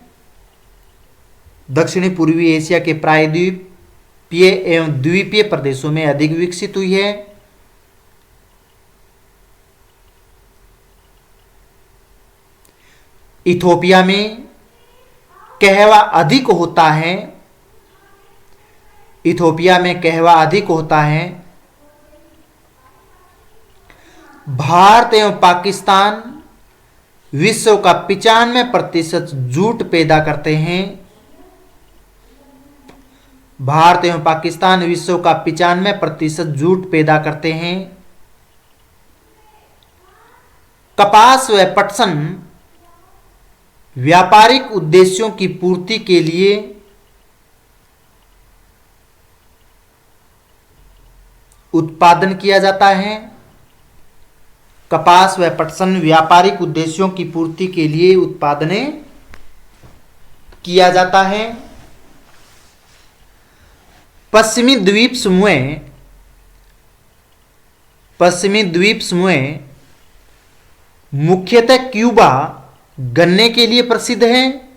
दक्षिणी पूर्वी एशिया के प्रायद्वीपीय एवं द्वीपीय प्रदेशों में अधिक विकसित हुई है। इथोपिया में कहवा अधिक होता है। भारत एवं पाकिस्तान विश्व का 95% जूट पैदा करते हैं। भारत एवं पाकिस्तान विश्व का 95% जूट पैदा करते हैं। कपास व पटसन व्यापारिक उद्देश्यों की पूर्ति के लिए उत्पादन किया जाता है। कपास व पटसन व्यापारिक उद्देश्यों की पूर्ति के लिए उत्पादन किया जाता है। पश्चिमी द्वीप समूह मुख्यतः क्यूबा गन्ने के लिए प्रसिद्ध है।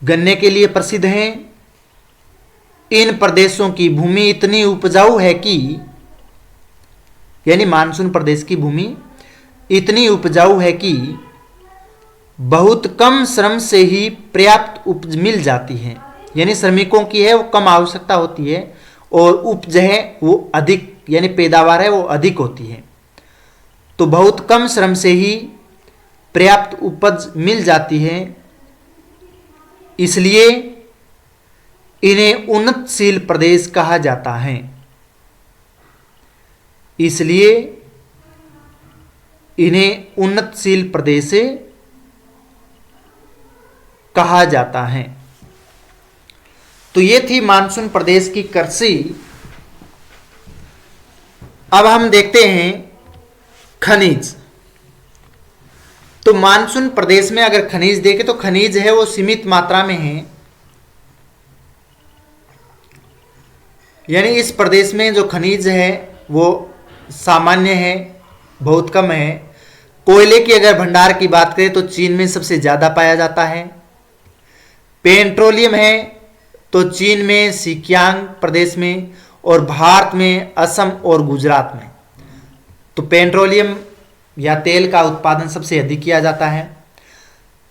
गन्ने के लिए प्रसिद्ध हैं। इन प्रदेशों की भूमि इतनी उपजाऊ है कि, यानी मानसून प्रदेश की भूमि इतनी उपजाऊ है कि बहुत कम श्रम से ही पर्याप्त उपज मिल जाती है। यानी श्रमिकों की है वो कम आवश्यकता होती है और उपज है वो अधिक, यानी पैदावार है वो अधिक होती है। तो बहुत कम श्रम से ही पर्याप्त उपज मिल जाती है, इसलिए इन्हें उन्नतशील प्रदेश कहा जाता है। इसलिए इन्हें उन्नतशील प्रदेश कहा जाता है। तो ये थी मानसून प्रदेश की कृषि। अब हम देखते हैं खनिज। तो मानसून प्रदेश में अगर खनिज देखें तो खनिज है वो सीमित मात्रा में है, यानी इस प्रदेश में जो खनिज है वो सामान्य है, बहुत कम है। कोयले की अगर भंडार की बात करें तो चीन में सबसे ज़्यादा पाया जाता है। पेट्रोलियम है तो चीन में सिकियांग प्रदेश में और भारत में असम और गुजरात में। तो पेट्रोलियम या तेल का उत्पादन सबसे अधिक किया जाता है।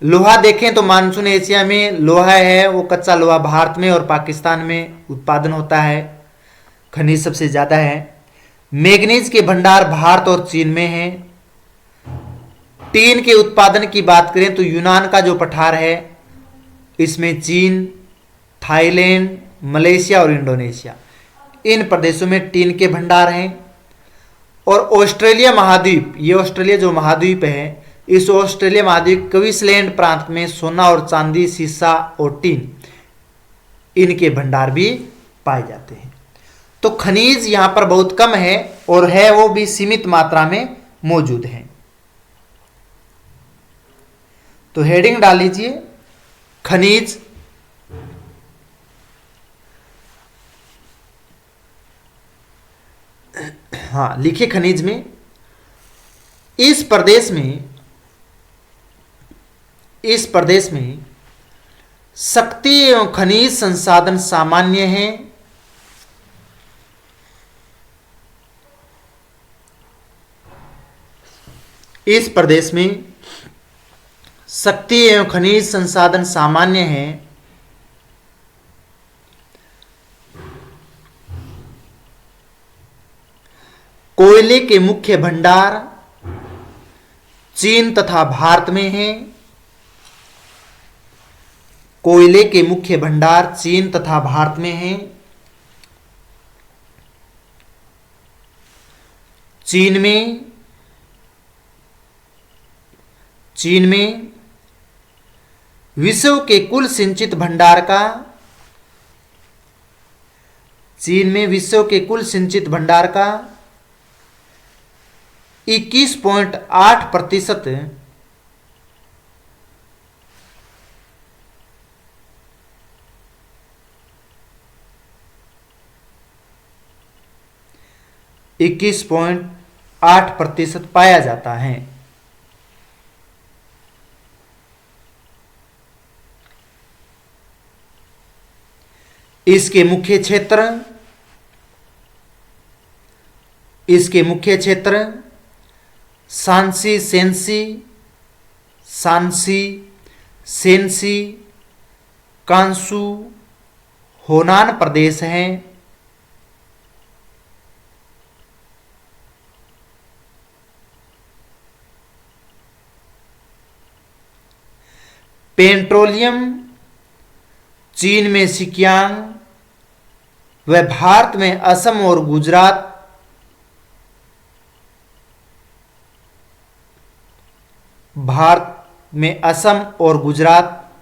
लोहा देखें तो मानसून एशिया में लोहा है वो कच्चा लोहा भारत में और पाकिस्तान में उत्पादन होता है, खनिज सबसे ज़्यादा है। मैग्नीज के भंडार भारत और चीन में है। टीन के उत्पादन की बात करें तो यूनान का जो पठार है इसमें चीन, थाईलैंड, मलेशिया और इंडोनेशिया, इन प्रदेशों में टीन के भंडार हैं। और ऑस्ट्रेलिया महाद्वीप, ये ऑस्ट्रेलिया जो महाद्वीप है, इस ऑस्ट्रेलिया महाद्वीप क्वींसलैंड प्रांत में सोना और चांदी, सीसा और टीन, इनके भंडार भी पाए जाते हैं। तो खनिज यहाँ पर बहुत कम है और है वो भी सीमित मात्रा में मौजूद है। तो हेडिंग डाल लीजिए खनिज। हाँ, लिखिए खनिज में इस प्रदेश में शक्ति एवं खनिज संसाधन सामान्य हैं। इस प्रदेश में शक्ति एवं खनिज संसाधन सामान्य हैं। कोयले के मुख्य भंडार चीन तथा भारत में हैं। कोयले के मुख्य भंडार चीन तथा भारत में हैं। चीन में विश्व के कुल सिंचित भंडार का 21.8% पाया जाता है। इसके मुख्य क्षेत्र सांसी सेंसी कांसू होनान प्रदेश हैं। पेट्रोलियम चीन में सिकियांग व भारत में असम और गुजरात,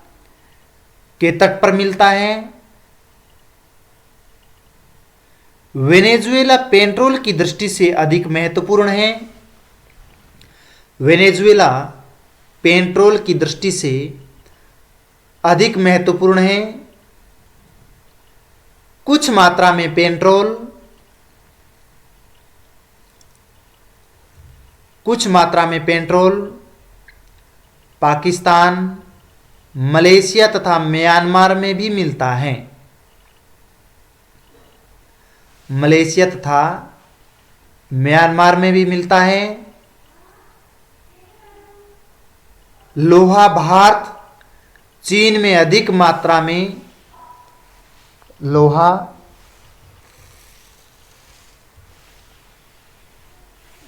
के तट पर मिलता है। वेनेजुएला पेट्रोल की दृष्टि से अधिक महत्वपूर्ण है। वेनेजुएला पेट्रोल की दृष्टि से अधिक महत्वपूर्ण है। कुछ मात्रा में पेट्रोल पाकिस्तान, मलेशिया तथा म्यांमार में भी मिलता है। मलेशिया तथा म्यांमार में भी मिलता है। लोहा भारत चीन में अधिक मात्रा में लोहा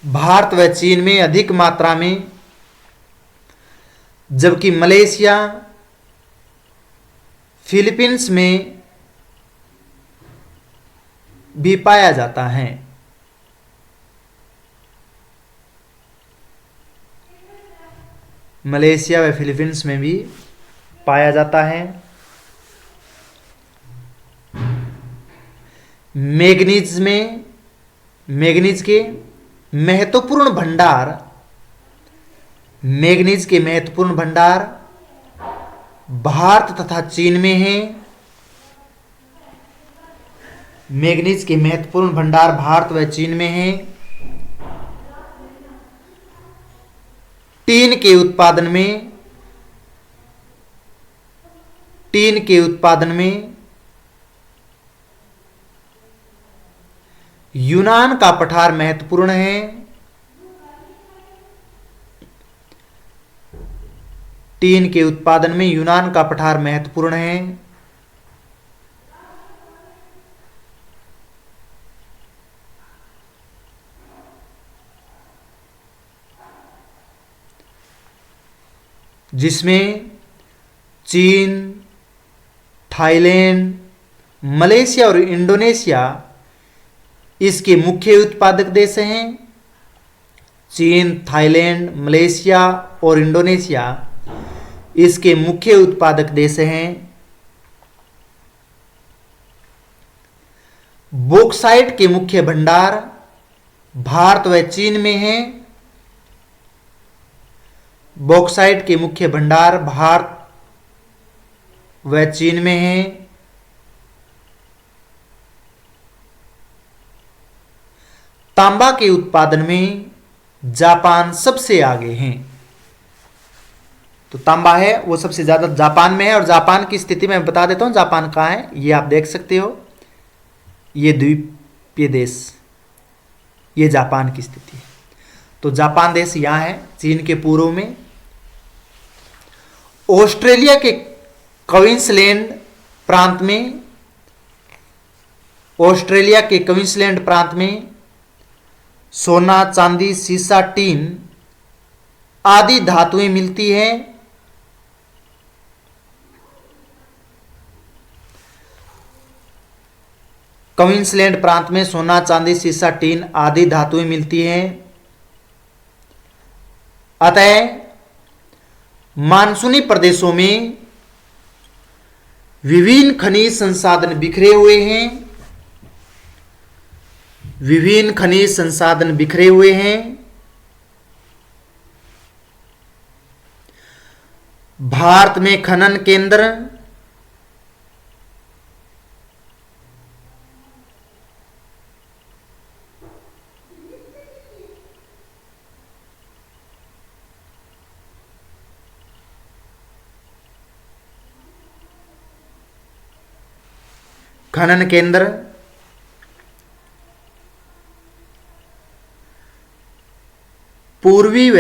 भारत व चीन में अधिक मात्रा में, जबकि मलेशिया, फिलीपींस में भी पाया जाता है। मलेशिया व फिलीपींस में भी पाया जाता है। मैग्नीज के महत्वपूर्ण भंडार भारत तथा चीन में है। मैग्नीज के महत्वपूर्ण भंडार भारत व चीन में है। टीन के उत्पादन में यूनान का पठार महत्वपूर्ण है। टीन के उत्पादन में यूनान का पठार महत्वपूर्ण है। जिसमें चीन, थाईलैंड, मलेशिया और इंडोनेशिया इसके मुख्य उत्पादक देश हैं। चीन, थाईलैंड, मलेशिया और इंडोनेशिया इसके मुख्य उत्पादक देश हैं। बॉक्साइट के मुख्य भंडार भारत व चीन में हैं। बॉक्साइट के मुख्य भंडार भारत व चीन में हैं। तांबा के उत्पादन में जापान सबसे आगे हैं। तो तांबा है वो सबसे ज्यादा जापान में है। और जापान की स्थिति मैं बता देता हूं, जापान कहाँ है ये आप देख सकते हो। ये द्वीपीय देश, ये जापान की स्थिति है। तो जापान देश यहां है चीन के पूर्व में। ऑस्ट्रेलिया के क्वींसलैंड प्रांत में सोना, चांदी, सीसा, टीन आदि धातुएं मिलती हैं। क्वींसलैंड प्रांत में सोना, चांदी, सीसा, टीन आदि धातुएं मिलती हैं। अतः मानसूनी प्रदेशों में विभिन्न खनिज संसाधन बिखरे हुए हैं। भारत में खनन केंद्र पूर्वी व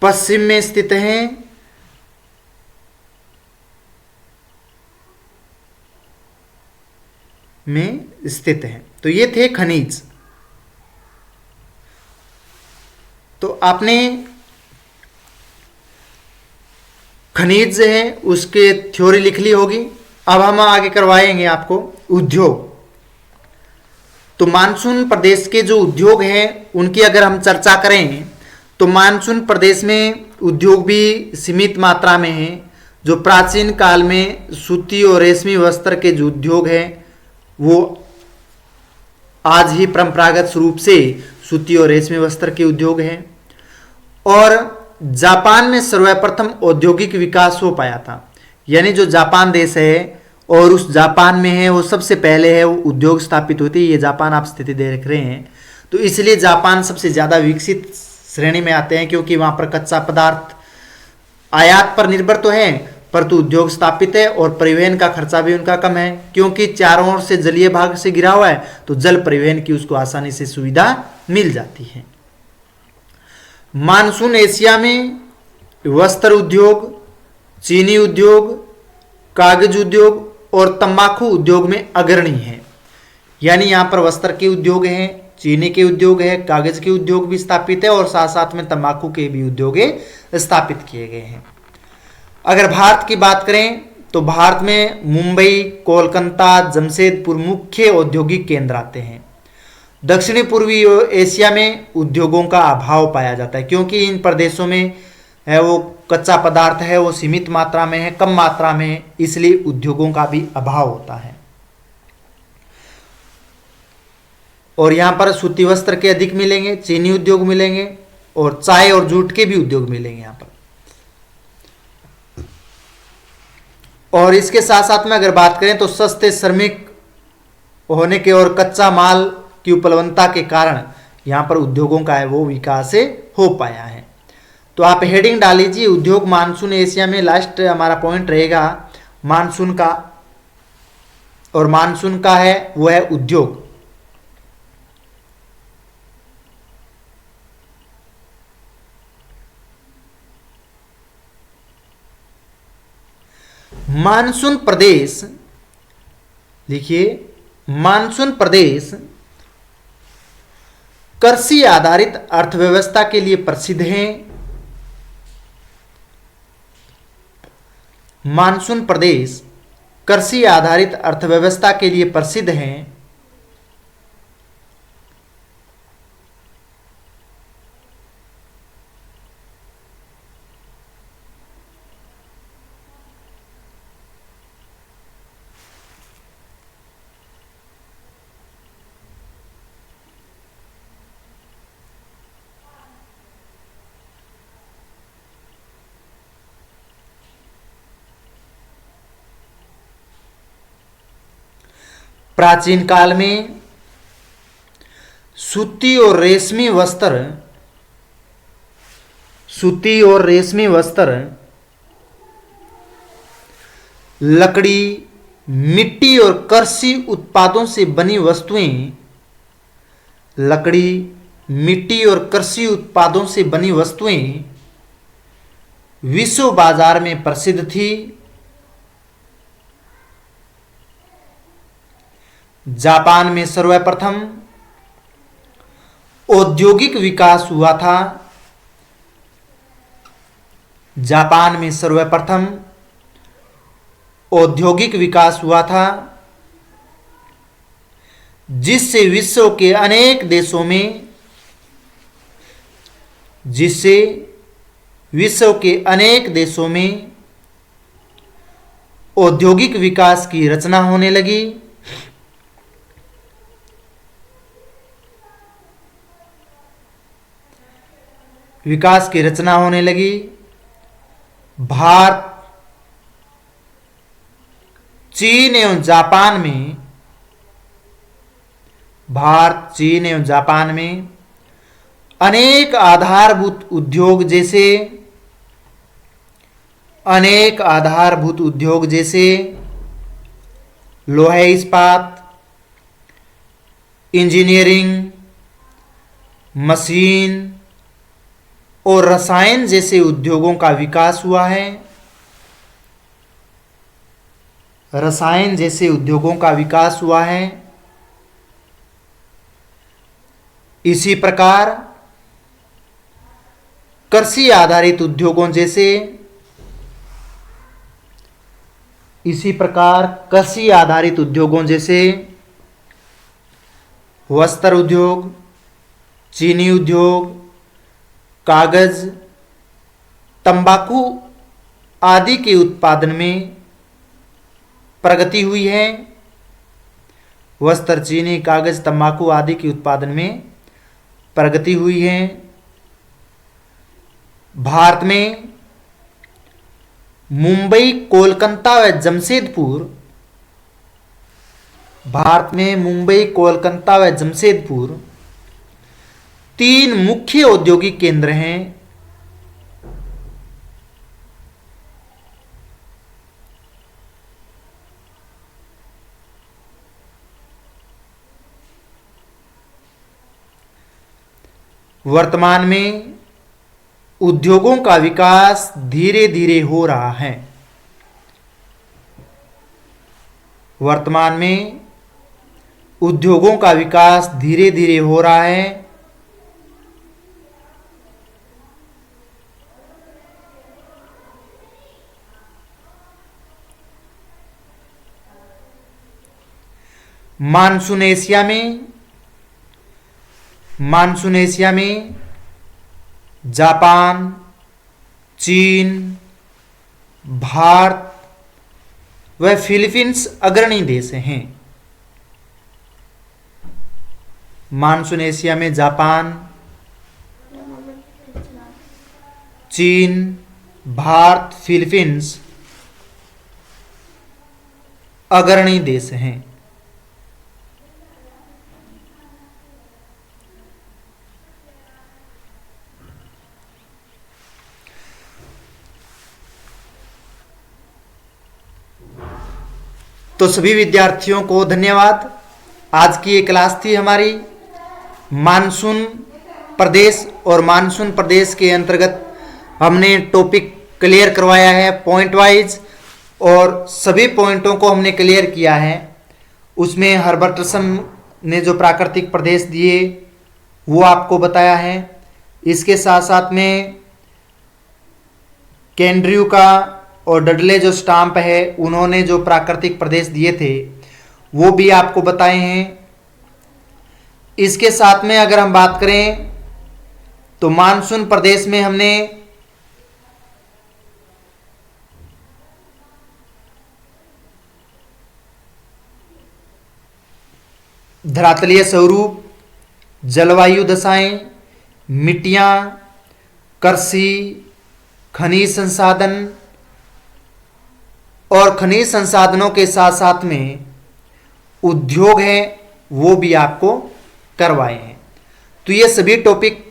पश्चिम में स्थित हैं। तो ये थे खनिज। तो आपने खनिज जो है उसके थ्योरी लिख ली होगी। अब हम आगे करवाएंगे आपको उद्योग। तो मानसून प्रदेश के जो उद्योग हैं उनकी अगर हम चर्चा करें तो मानसून प्रदेश में उद्योग भी सीमित मात्रा में हैं। जो प्राचीन काल में सूती और रेशमी वस्त्र के जो उद्योग हैं वो आज ही परंपरागत रूप से सूती और रेशमी वस्त्र के उद्योग हैं। और जापान में सर्वप्रथम औद्योगिक विकास हो पाया था। यानी जो जापान देश है और उस जापान में है वो सबसे पहले है वो उद्योग स्थापित होती है। ये जापान आप स्थिति देख रहे हैं, तो इसलिए जापान सबसे ज़्यादा विकसित श्रेणी में आते हैं, क्योंकि वहाँ पर कच्चा पदार्थ आयात पर निर्भर तो है परंतु उद्योग स्थापित है और परिवहन का खर्चा भी उनका कम है, क्योंकि चारों ओर से जलीय भाग से घिरा हुआ है तो जल परिवहन की उसको आसानी से सुविधा मिल जाती है। मानसून एशिया में वस्त्र उद्योग, चीनी उद्योग, कागज उद्योग और तंबाकू उद्योग में अग्रणी है। यानी यहाँ पर वस्त्र के उद्योग हैं, चीनी के उद्योग है, कागज के उद्योग भी स्थापित है और साथ साथ में तंबाकू के भी उद्योग स्थापित किए गए हैं। अगर भारत की बात करें तो भारत में मुंबई, कोलकाता, जमशेदपुर मुख्य औद्योगिक केंद्र आते हैं। दक्षिणी पूर्वी एशिया में उद्योगों का अभाव पाया जाता है, क्योंकि इन प्रदेशों में है वो कच्चा पदार्थ है वो सीमित मात्रा में है, कम मात्रा में है, इसलिए उद्योगों का भी अभाव होता है। और यहाँ पर सूती वस्त्र के अधिक मिलेंगे, चीनी उद्योग मिलेंगे और चाय और जूट के भी उद्योग मिलेंगे यहाँ पर। और इसके साथ साथ में अगर बात करें तो सस्ते श्रमिक होने के और कच्चा माल की उपलब्धता के कारण यहाँ पर उद्योगों का है वो विकास हो पाया है। तो आप हेडिंग डाल लीजिए उद्योग मानसून एशिया में। लास्ट हमारा पॉइंट रहेगा मानसून का, और मानसून का है वो है उद्योग। मानसून प्रदेश लिखिए, मानसून प्रदेश कृषि आधारित अर्थव्यवस्था के लिए प्रसिद्ध हैं। मानसून प्रदेश कृषि आधारित अर्थव्यवस्था के लिए प्रसिद्ध हैं। प्राचीन काल में सूती और रेशमी वस्त्र, लकड़ी, मिट्टी और कृषि उत्पादों से बनी वस्तुएं विश्व बाजार में प्रसिद्ध थी। जापान में सर्वप्रथम औद्योगिक विकास हुआ था। जापान में सर्वप्रथम औद्योगिक विकास हुआ था, जिससे विश्व के अनेक देशों में औद्योगिक विकास की रचना होने लगी। भारत, चीन एवं जापान में अनेक आधारभूत उद्योग जैसे लोहा इस्पात, इंजीनियरिंग, मशीन और रसायन जैसे उद्योगों का विकास हुआ है। इसी प्रकार कृषि आधारित उद्योगों जैसे वस्त्र उद्योग, चीनी उद्योग, कागज, तंबाकू आदि के उत्पादन में प्रगति हुई है। वस्त्र, चीनी, कागज, तंबाकू आदि के उत्पादन में प्रगति हुई है। भारत में मुंबई, कोलकाता व जमशेदपुर, भारत में मुंबई, कोलकाता व जमशेदपुर 3 मुख्य औद्योगिक केंद्र हैं। वर्तमान में उद्योगों का विकास धीरे धीरे हो रहा है। वर्तमान में उद्योगों का विकास धीरे धीरे हो रहा है। मानसून एशिया में जापान, चीन, भारत व फिलीपींस अग्रणी देश हैं। मानसून एशिया में जापान, चीन, भारत, फिलीपींस अग्रणी देश हैं। तो सभी विद्यार्थियों को धन्यवाद। आज की ये क्लास थी हमारी मानसून प्रदेश, और मानसून प्रदेश के अंतर्गत हमने टॉपिक क्लियर करवाया है पॉइंट वाइज, और सभी पॉइंटों को हमने क्लियर किया है। उसमें हर्बर्टसन ने जो प्राकृतिक प्रदेश दिए वो आपको बताया है। इसके साथ साथ में कैंड्रयू का और डडले जो स्टाम्प है उन्होंने जो प्राकृतिक प्रदेश दिए थे वो भी आपको बताए हैं। इसके साथ में अगर हम बात करें तो मानसून प्रदेश में हमने धरातलीय स्वरूप, जलवायु दशाएं, मिट्टियां, कृषि, खनिज संसाधन और खनिज संसाधनों के साथ साथ में उद्योग है वो भी आपको करवाए हैं। तो ये सभी टॉपिक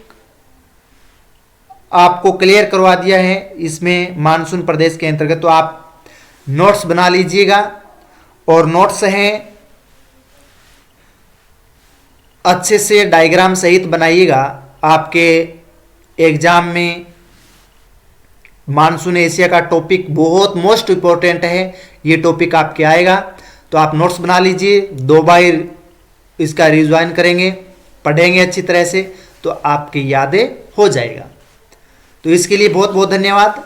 आपको क्लियर करवा दिया है इसमें मानसून प्रदेश के अंतर्गत। तो आप नोट्स बना लीजिएगा, और नोट्स हैं अच्छे से डायग्राम सहित बनाइएगा। आपके एग्जाम में मानसून एशिया का टॉपिक बहुत मोस्ट इंपॉर्टेंट है, ये टॉपिक आपके आएगा। तो आप नोट्स बना लीजिए, 2 बार इसका रिवाइज करेंगे, पढ़ेंगे अच्छी तरह से, तो आपकी यादें हो जाएगा। तो इसके लिए बहुत बहुत धन्यवाद।